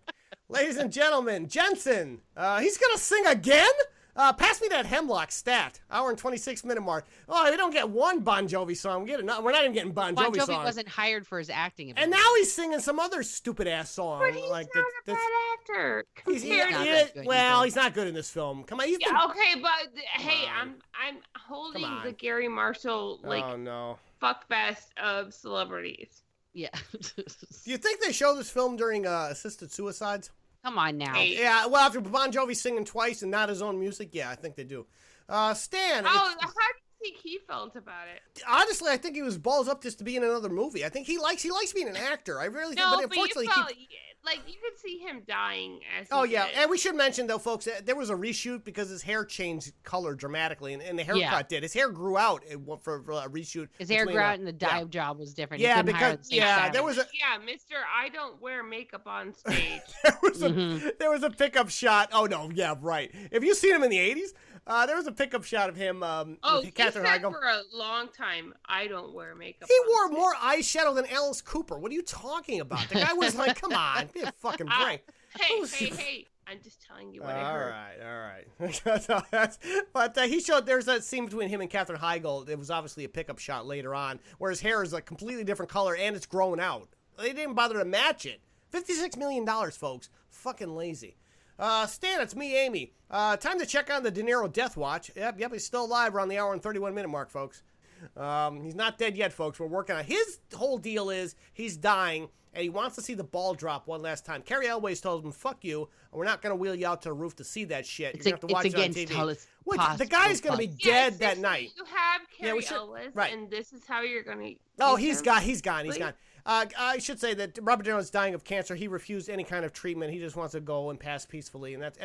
Ladies and gentlemen, Jensen, he's going to sing again? Pass me that Hemlock stat. Hour and 26-minute mark. Oh, we don't get one Bon Jovi song. We're not even getting Bon Jovi songs. Wasn't hired for his acting ability. And now he's singing some other stupid-ass song. But he's not a bad actor. He's not good in this film. Come on, okay, but hey, I'm holding the Gary Marshall fuckfest of celebrities. Yeah. Do you think they show this film during assisted suicides? Come on now. Yeah, well, after Bon Jovi singing twice and not his own music, yeah, I think they do. Stan. How do you think he felt about it? Honestly, I think he was balls up just to be in another movie. I think he likes being an actor. I really think, but unfortunately, you could see him dying as and we should mention, though, folks, that there was a reshoot because his hair changed color dramatically, and the haircut did. His hair grew out for a reshoot. His hair grew out, and the dye job was different. Yeah, because there was Mr. I don't wear makeup on stage. there was a pickup shot. Oh no, yeah, right. If you've seen him in the 80s, there was a pickup shot of him. He said for a long time, I don't wear makeup. He wore more eyeshadow than Alice Cooper. What are you talking about? The guy was like, come on, be a fucking break. Hey. I'm just telling you what I heard. All right. But he showed there's that scene between him and Katherine Heigl. It was obviously a pickup shot later on, where his hair is a completely different color and it's growing out. They didn't bother to match it. $56 million, folks. Fucking lazy. Stan, it's me, Amy. Time to check on the De Niro death watch. Yep, he's still alive around the hour and 31-minute mark, folks. He's not dead yet, folks. We're working on it. His whole deal is he's dying, and he wants to see the ball drop one last time. Carrie Elways told him, fuck you, and we're not going to wheel you out to the roof to see that shit. You're going to have to watch it on TV. The guy's going to be dead that night. You have Carrie Elways, and this is how you're going to... Oh, he's gone. I should say that Robert De Niro is dying of cancer. He refused any kind of treatment. He just wants to go and pass peacefully, and that's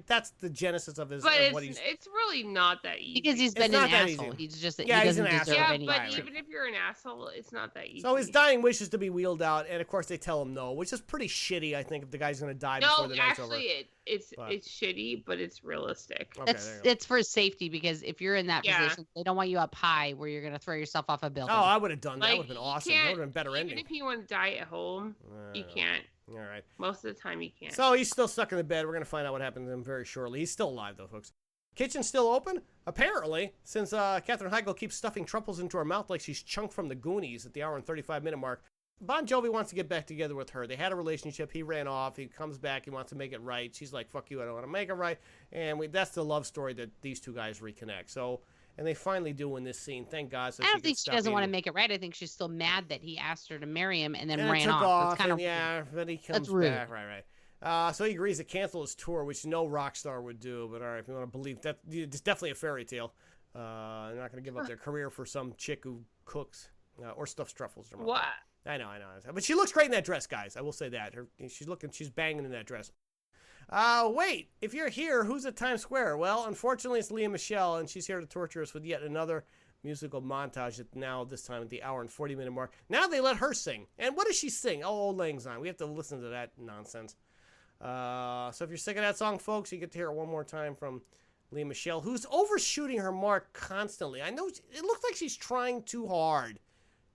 that's the genesis of his. But it's really not that easy because he's been an asshole. He's just he doesn't deserve any. Yeah, but even if you're an asshole, it's not that easy. So his dying wish is to be wheeled out, and of course they tell him no, which is pretty shitty. I think if the guy's going to die before the night's over. It's shitty, but it's realistic. Okay, it's for safety, because if you're in that position, they don't want you up high where you're going to throw yourself off a building. Oh, I would have done that. That would have been awesome. That would have been better ending. Even if you want to die at home, you can't. All right. Most of the time, you can't. So he's still stuck in the bed. We're going to find out what happened to him very shortly. He's still alive, though, folks. Kitchen still open? Apparently, since Katherine Heigl keeps stuffing truffles into her mouth like she's Chunk from the Goonies at the hour and 35-minute mark. Bon Jovi wants to get back together with her. They had a relationship. He ran off. He comes back. He wants to make it right. She's like, fuck you, I don't want to make it right. And that's the love story that these two guys reconnect. So, and they finally do in this scene. Thank God. So I don't think she doesn't want to make it right. I think she's still mad that he asked her to marry him and then ran off. That's kind of but he comes back. Right. So he agrees to cancel his tour, which no rock star would do. But all right, if you want to believe that, it's definitely a fairy tale. They're not going to give up their career for some chick who cooks or stuffs truffles. What? I know. But she looks great in that dress, guys. I will say that. She's banging in that dress. Wait, if you're here, who's at Times Square? Well, unfortunately, it's Lea Michele, and she's here to torture us with yet another musical montage this time at the hour and 40-minute mark. Now they let her sing. And what does she sing? Oh, Old Lang Syne. We have to listen to that nonsense. So if you're sick of that song, folks, you get to hear it one more time from Lea Michele, who's overshooting her mark constantly. I know it looks like she's trying too hard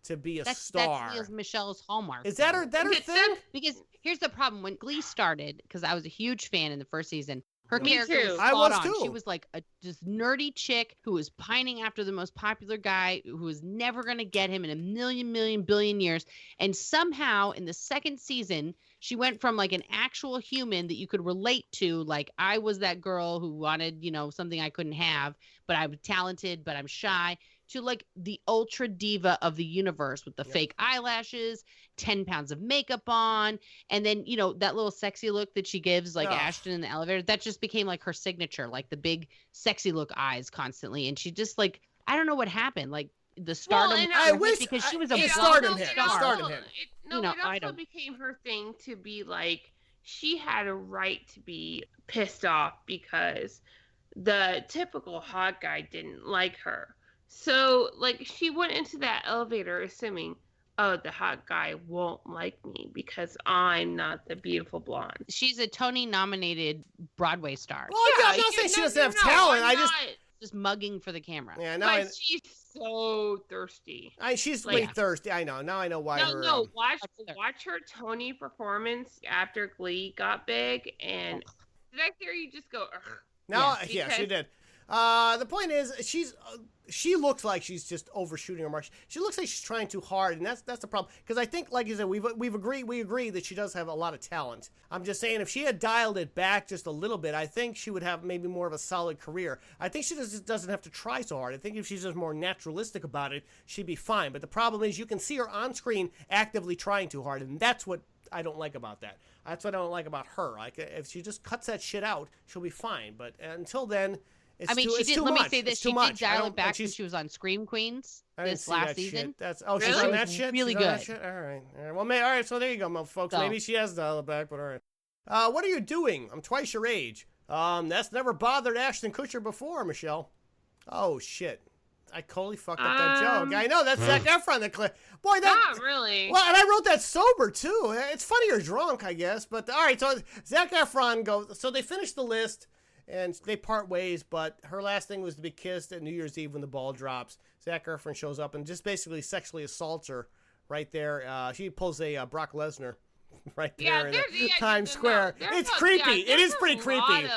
to be a That's star. Leah Michelle's hallmark. Is that her thing? Because here's the problem. When Glee started, because I was a huge fan in the first season, her Me character too. was I spot was on. too. She was like a just nerdy chick who was pining after the most popular guy who was never going to get him in a million, billion years. And somehow in the second season, she went from like an actual human that you could relate to, like I was that girl who wanted, something I couldn't have, but I'm talented, but I'm shy, to like the ultra diva of the universe with the fake eyelashes, 10 pounds of makeup on. And then, that little sexy look that she gives like Ashton in the elevator, that just became like her signature, like the big sexy look eyes constantly. And she just like, I don't know what happened. Like the stardom. and I wish because she was a it blonde stardom hit. star. It stardom hit. It also became her thing to be like, she had a right to be pissed off because the typical hot guy didn't like her. So, like, she went into that elevator assuming, oh, the hot guy won't like me because I'm not the beautiful blonde. She's a Tony-nominated Broadway star. Well, I'm not saying she doesn't have talent. Just mugging for the camera. Yeah, but she's so thirsty. She's way thirsty. I know. Now I know why. Watch her Tony performance after Glee got big, and did I hear you just go? Ugh. No, yeah, she did. The point is, she looks like she's just overshooting her mark. She looks like she's trying too hard, and that's the problem. Because I think, like you said, we agree that she does have a lot of talent. I'm just saying, if she had dialed it back just a little bit, I think she would have maybe more of a solid career. I think she just doesn't have to try so hard. I think if she's just more naturalistic about it, she'd be fine. But the problem is, you can see her on screen actively trying too hard, and that's what I don't like about that. That's what I don't like about her. Like, if she just cuts that shit out, she'll be fine. But until then, she did. Let me say this: she did dial it back when she was on Scream Queens this last season. She's on that shit. Really good. All right. Well, all right. So there you go, folks. So, maybe she has dialed it back, but all right. What are you doing? I'm twice your age. That's never bothered Ashton Kutcher before, Michelle. Oh shit. I totally fucked up that joke. I know, that's Zac Efron. Boy, that... Not really. Well, and I wrote that sober, too. It's funnier drunk, I guess. But, all right, so Zac Efron goes... So they finish the list, and they part ways, but her last thing was to be kissed at New Year's Eve when the ball drops. Zac Efron shows up and just basically sexually assaults her right there. She pulls a Brock Lesnar right there in Times Square. It's creepy. It is pretty creepy.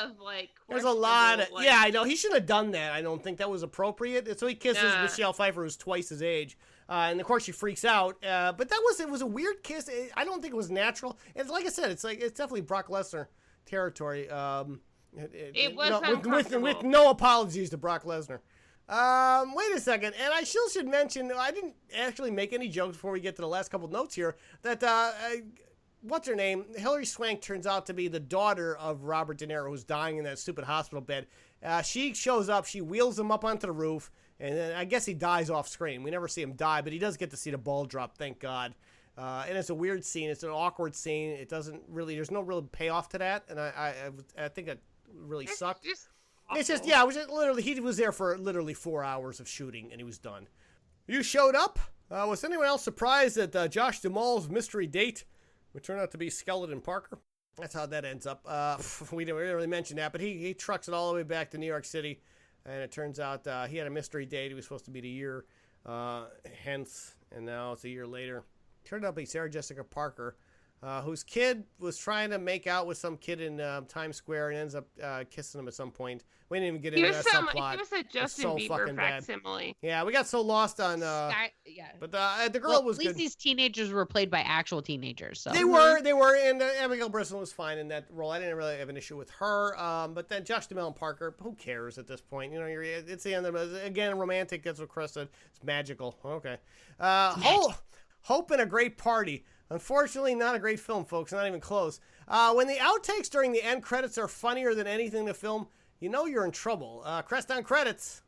There's a lot of... Yeah, I know. He shouldn't have done that. I don't think that was appropriate. So he kisses Michelle Pfeiffer, who's twice his age. And, of course, she freaks out. But it was a weird kiss. I don't think it was natural. And like I said, it's definitely Brock Lesnar territory. It was with no apologies to Brock Lesnar. Wait a second, and I still should mention, I didn't actually make any jokes before we get to the last couple notes here, that, what's her name? Hilary Swank turns out to be the daughter of Robert De Niro, who's dying in that stupid hospital bed. She shows up, she wheels him up onto the roof, and then I guess he dies off screen. We never see him die, but he does get to see the ball drop, thank God. And it's a weird scene. It's an awkward scene. It doesn't really, there's no real payoff to that, and I think it really sucked. It's just, it was just literally, he was there for literally 4 hours of shooting, and he was done. You showed up? Was anyone else surprised that Josh Duhamel's mystery date would turn out to be Skeleton Parker? That's how that ends up. We didn't really mention that, but he trucks it all the way back to New York City, and it turns out he had a mystery date. He was supposed to be a year hence, and now it's a year later. Turned out to be Sarah Jessica Parker, whose kid was trying to make out with some kid in Times Square and ends up kissing him at some point. We didn't even get into that subplot. He was a Justin Bieber facsimile. Yeah, we got so lost on... But the girl was good. At least these teenagers were played by actual teenagers. So. They were, and Abigail Breslin was fine in that role. I didn't really have an issue with her. But then Josh Duhamel and Parker, who cares at this point? It's the end of it. Again, romantic gets requested. It's magical. Okay. Hope and a Great Party. Unfortunately, not a great film, folks. Not even close. When the outtakes during the end credits are funnier than anything in the film, you know you're in trouble. Crest on credits.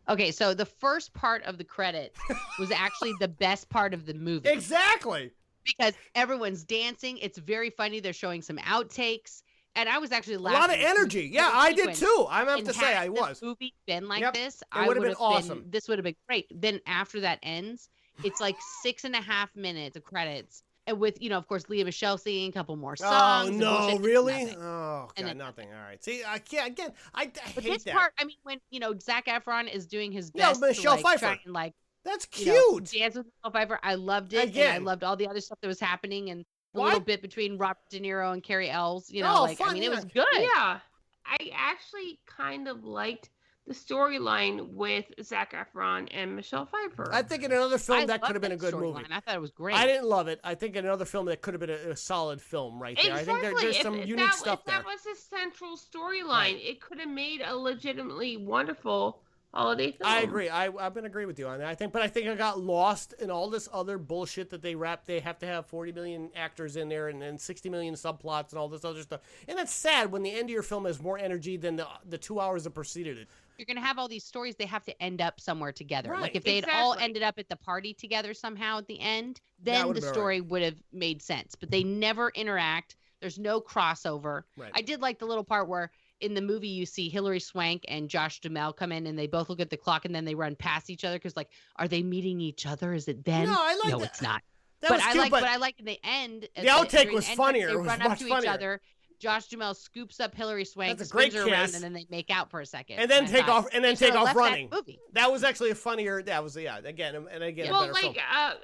Okay, so the first part of the credit was actually the best part of the movie. Exactly. Because everyone's dancing. It's very funny. They're showing some outtakes. And I was actually laughing. A lot of energy. Yeah, I did too. I have to say I was. If the movie been like this, it would have been awesome. This would have been great. Then after that ends, it's like 6.5 minutes of credits. And with, of course, Leah Michelle singing a couple more songs. Oh, no, really? Nothing. Oh, God, nothing. All right. See, I can't, again, I hate this that. part, I mean, when, Zac Efron is doing his best Michelle Pfeiffer. try and, That's you know, cute. Dance with Michelle Pfeiffer. I loved it. Again. And I loved all the other stuff that was happening, and the What? little bit between Robert De Niro and Carrie Ells. You know, Oh, like, I fun, mean, yeah. it was good. Yeah. I actually kind of liked the storyline with Zac Efron and Michelle Pfeiffer. I think in another film I that could loved have been a good movie. storyline. I thought it was great. I didn't love it. I think in another film that could have been a solid film right there. Exactly. I think there's some unique stuff there. If that was a central storyline, it could have made a legitimately wonderful holiday film. I agree. I'm gonna agree with you on that. I think it got lost in all this other bullshit that they wrap. They have to have 40 million actors in there and 60 million subplots and all this other stuff. And that's sad when the end of your film has more energy than the 2 hours that preceded it. You're going to have all these stories. They have to end up somewhere together. Right. Like if they had all ended up at the party together somehow at the end, then the story would have made sense. But they never interact. There's no crossover. Right. I did like the little part where in the movie you see Hilary Swank and Josh Duhamel come in and they both look at the clock and then they run past each other because, like, are they meeting each other? Is it then? No, I like No, that. it's not. That was cute, but I like in the end. The outtake was during the end, funnier. They It was run much up to funnier. each other. Josh Duhamel scoops up Hilary Swank, That's a great spins her around, kiss. and then they make out for a second. And then I take thought, off. And then they take should've off left running. That movie. That was actually a funnier. That was again a Well, better like, film.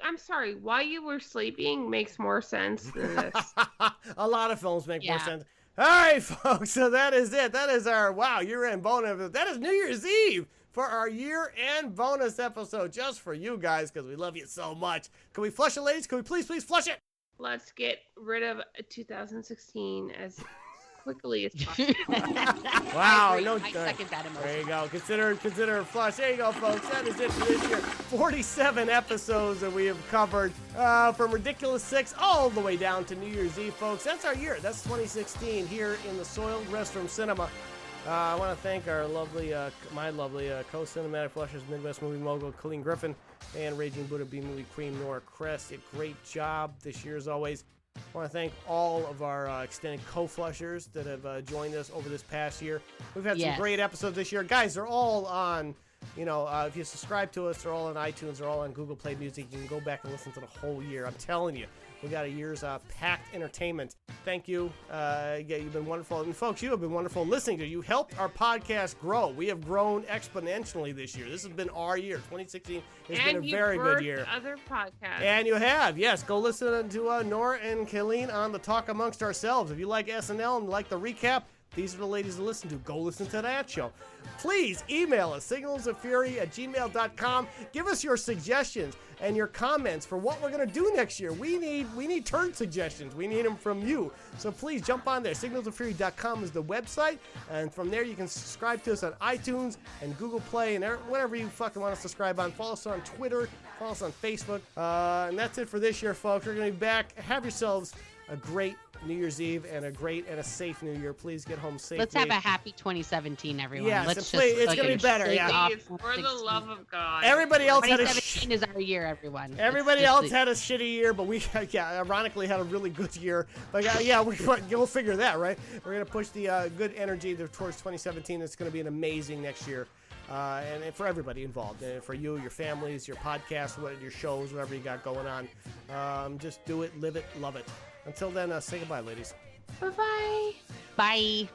I'm sorry. While you were sleeping makes more sense than this. A lot of films make more sense. All right, folks. So that is it. That is our year-end bonus. That is New Year's Eve for our year-end bonus episode, just for you guys because we love you so much. Can we flush it, ladies? Can we please flush it? Let's get rid of 2016 as quickly as possible. Wow, I second that emotion. There you go. Consider a flush. There you go, folks. That is it for this year. 47 episodes that we have covered, from Ridiculous 6 all the way down to New Year's Eve, folks. That's our year. That's 2016 here in the Soiled Restroom Cinema. I want to thank our my lovely co-cinematic flushers, Midwest movie mogul Colleen Griffin, and Raging Buddha B movie queen Nora Crest. Did a great job this year as always. I want to thank all of our extended co-flushers that have joined us over this past year. We've had some great episodes this year. Guys, they're all on, if you subscribe to us, they're all on iTunes, they're all on Google Play Music. You can go back and listen to the whole year. I'm telling you, we got a year's packed entertainment. Thank you. You've been wonderful. And folks, you have been wonderful listening to. You helped our podcast grow. We have grown exponentially this year. This has been our year. 2016 has been a very good year. Other podcasts. And you have, yes. Go listen to Nora and Colleen on the Talk Amongst Ourselves. If you like SNL and like the recap, these are the ladies to listen to. Go listen to that show. Please email us, signalsoffury@gmail.com. Give us your suggestions and your comments for what we're going to do next year. We need turn suggestions. We need them from you. So please jump on there. Signalsoffury.com is the website. And from there, you can subscribe to us on iTunes and Google Play and whatever you fucking want to subscribe on. Follow us on Twitter. Follow us on Facebook. And that's it for this year, folks. We're going to be back. Have yourselves a great New Year's Eve and a safe New Year. Please get home safely. Let's have a happy 20ception, everyone. Yes, Let's it's going to be better. Yeah. Please, for the love of God. Everybody else had 2017 is our year, everyone. Everybody else had a shitty year, but we, ironically had a really good year. But we'll figure that, right? We're going to push the good energy towards 2017. It's going to be an amazing next year. And for everybody involved, and for you, your families, your podcasts, your shows, whatever you got going on. Just do it, live it, love it. Until then, say goodbye, ladies. Bye-bye. Bye.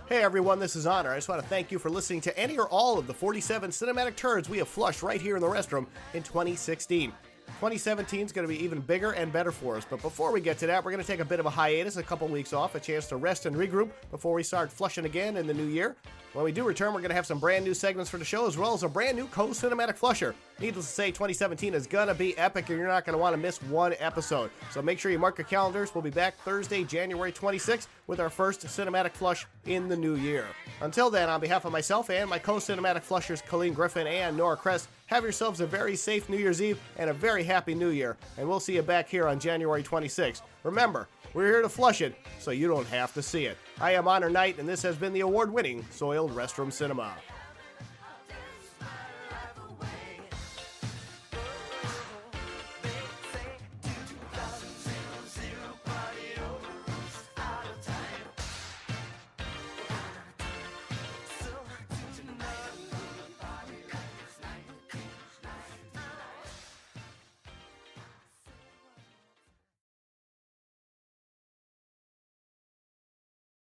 Hey everyone, this is Honor. I just want to thank you for listening to any or all of the 47 cinematic turds we have flushed right here in the restroom in 2016. 2017 is going to be even bigger and better for us. But before we get to that, we're going to take a bit of a hiatus, a couple weeks off, a chance to rest and regroup before we start flushing again in the new year. When we do return, we're going to have some brand new segments for the show, as well as a brand new co-cinematic flusher. Needless to say, 2017 is going to be epic, and you're not going to want to miss one episode. So make sure you mark your calendars. We'll be back Thursday, January 26th, with our first cinematic flush in the new year. Until then, on behalf of myself and my co-cinematic flushers, Colleen Griffin and Nora Crest, have yourselves a very safe New Year's Eve and a very happy New Year. And we'll see you back here on January 26th. Remember, we're here to flush it, so you don't have to see it. I am Honor Knight, and this has been the award-winning Soiled Restroom Cinema.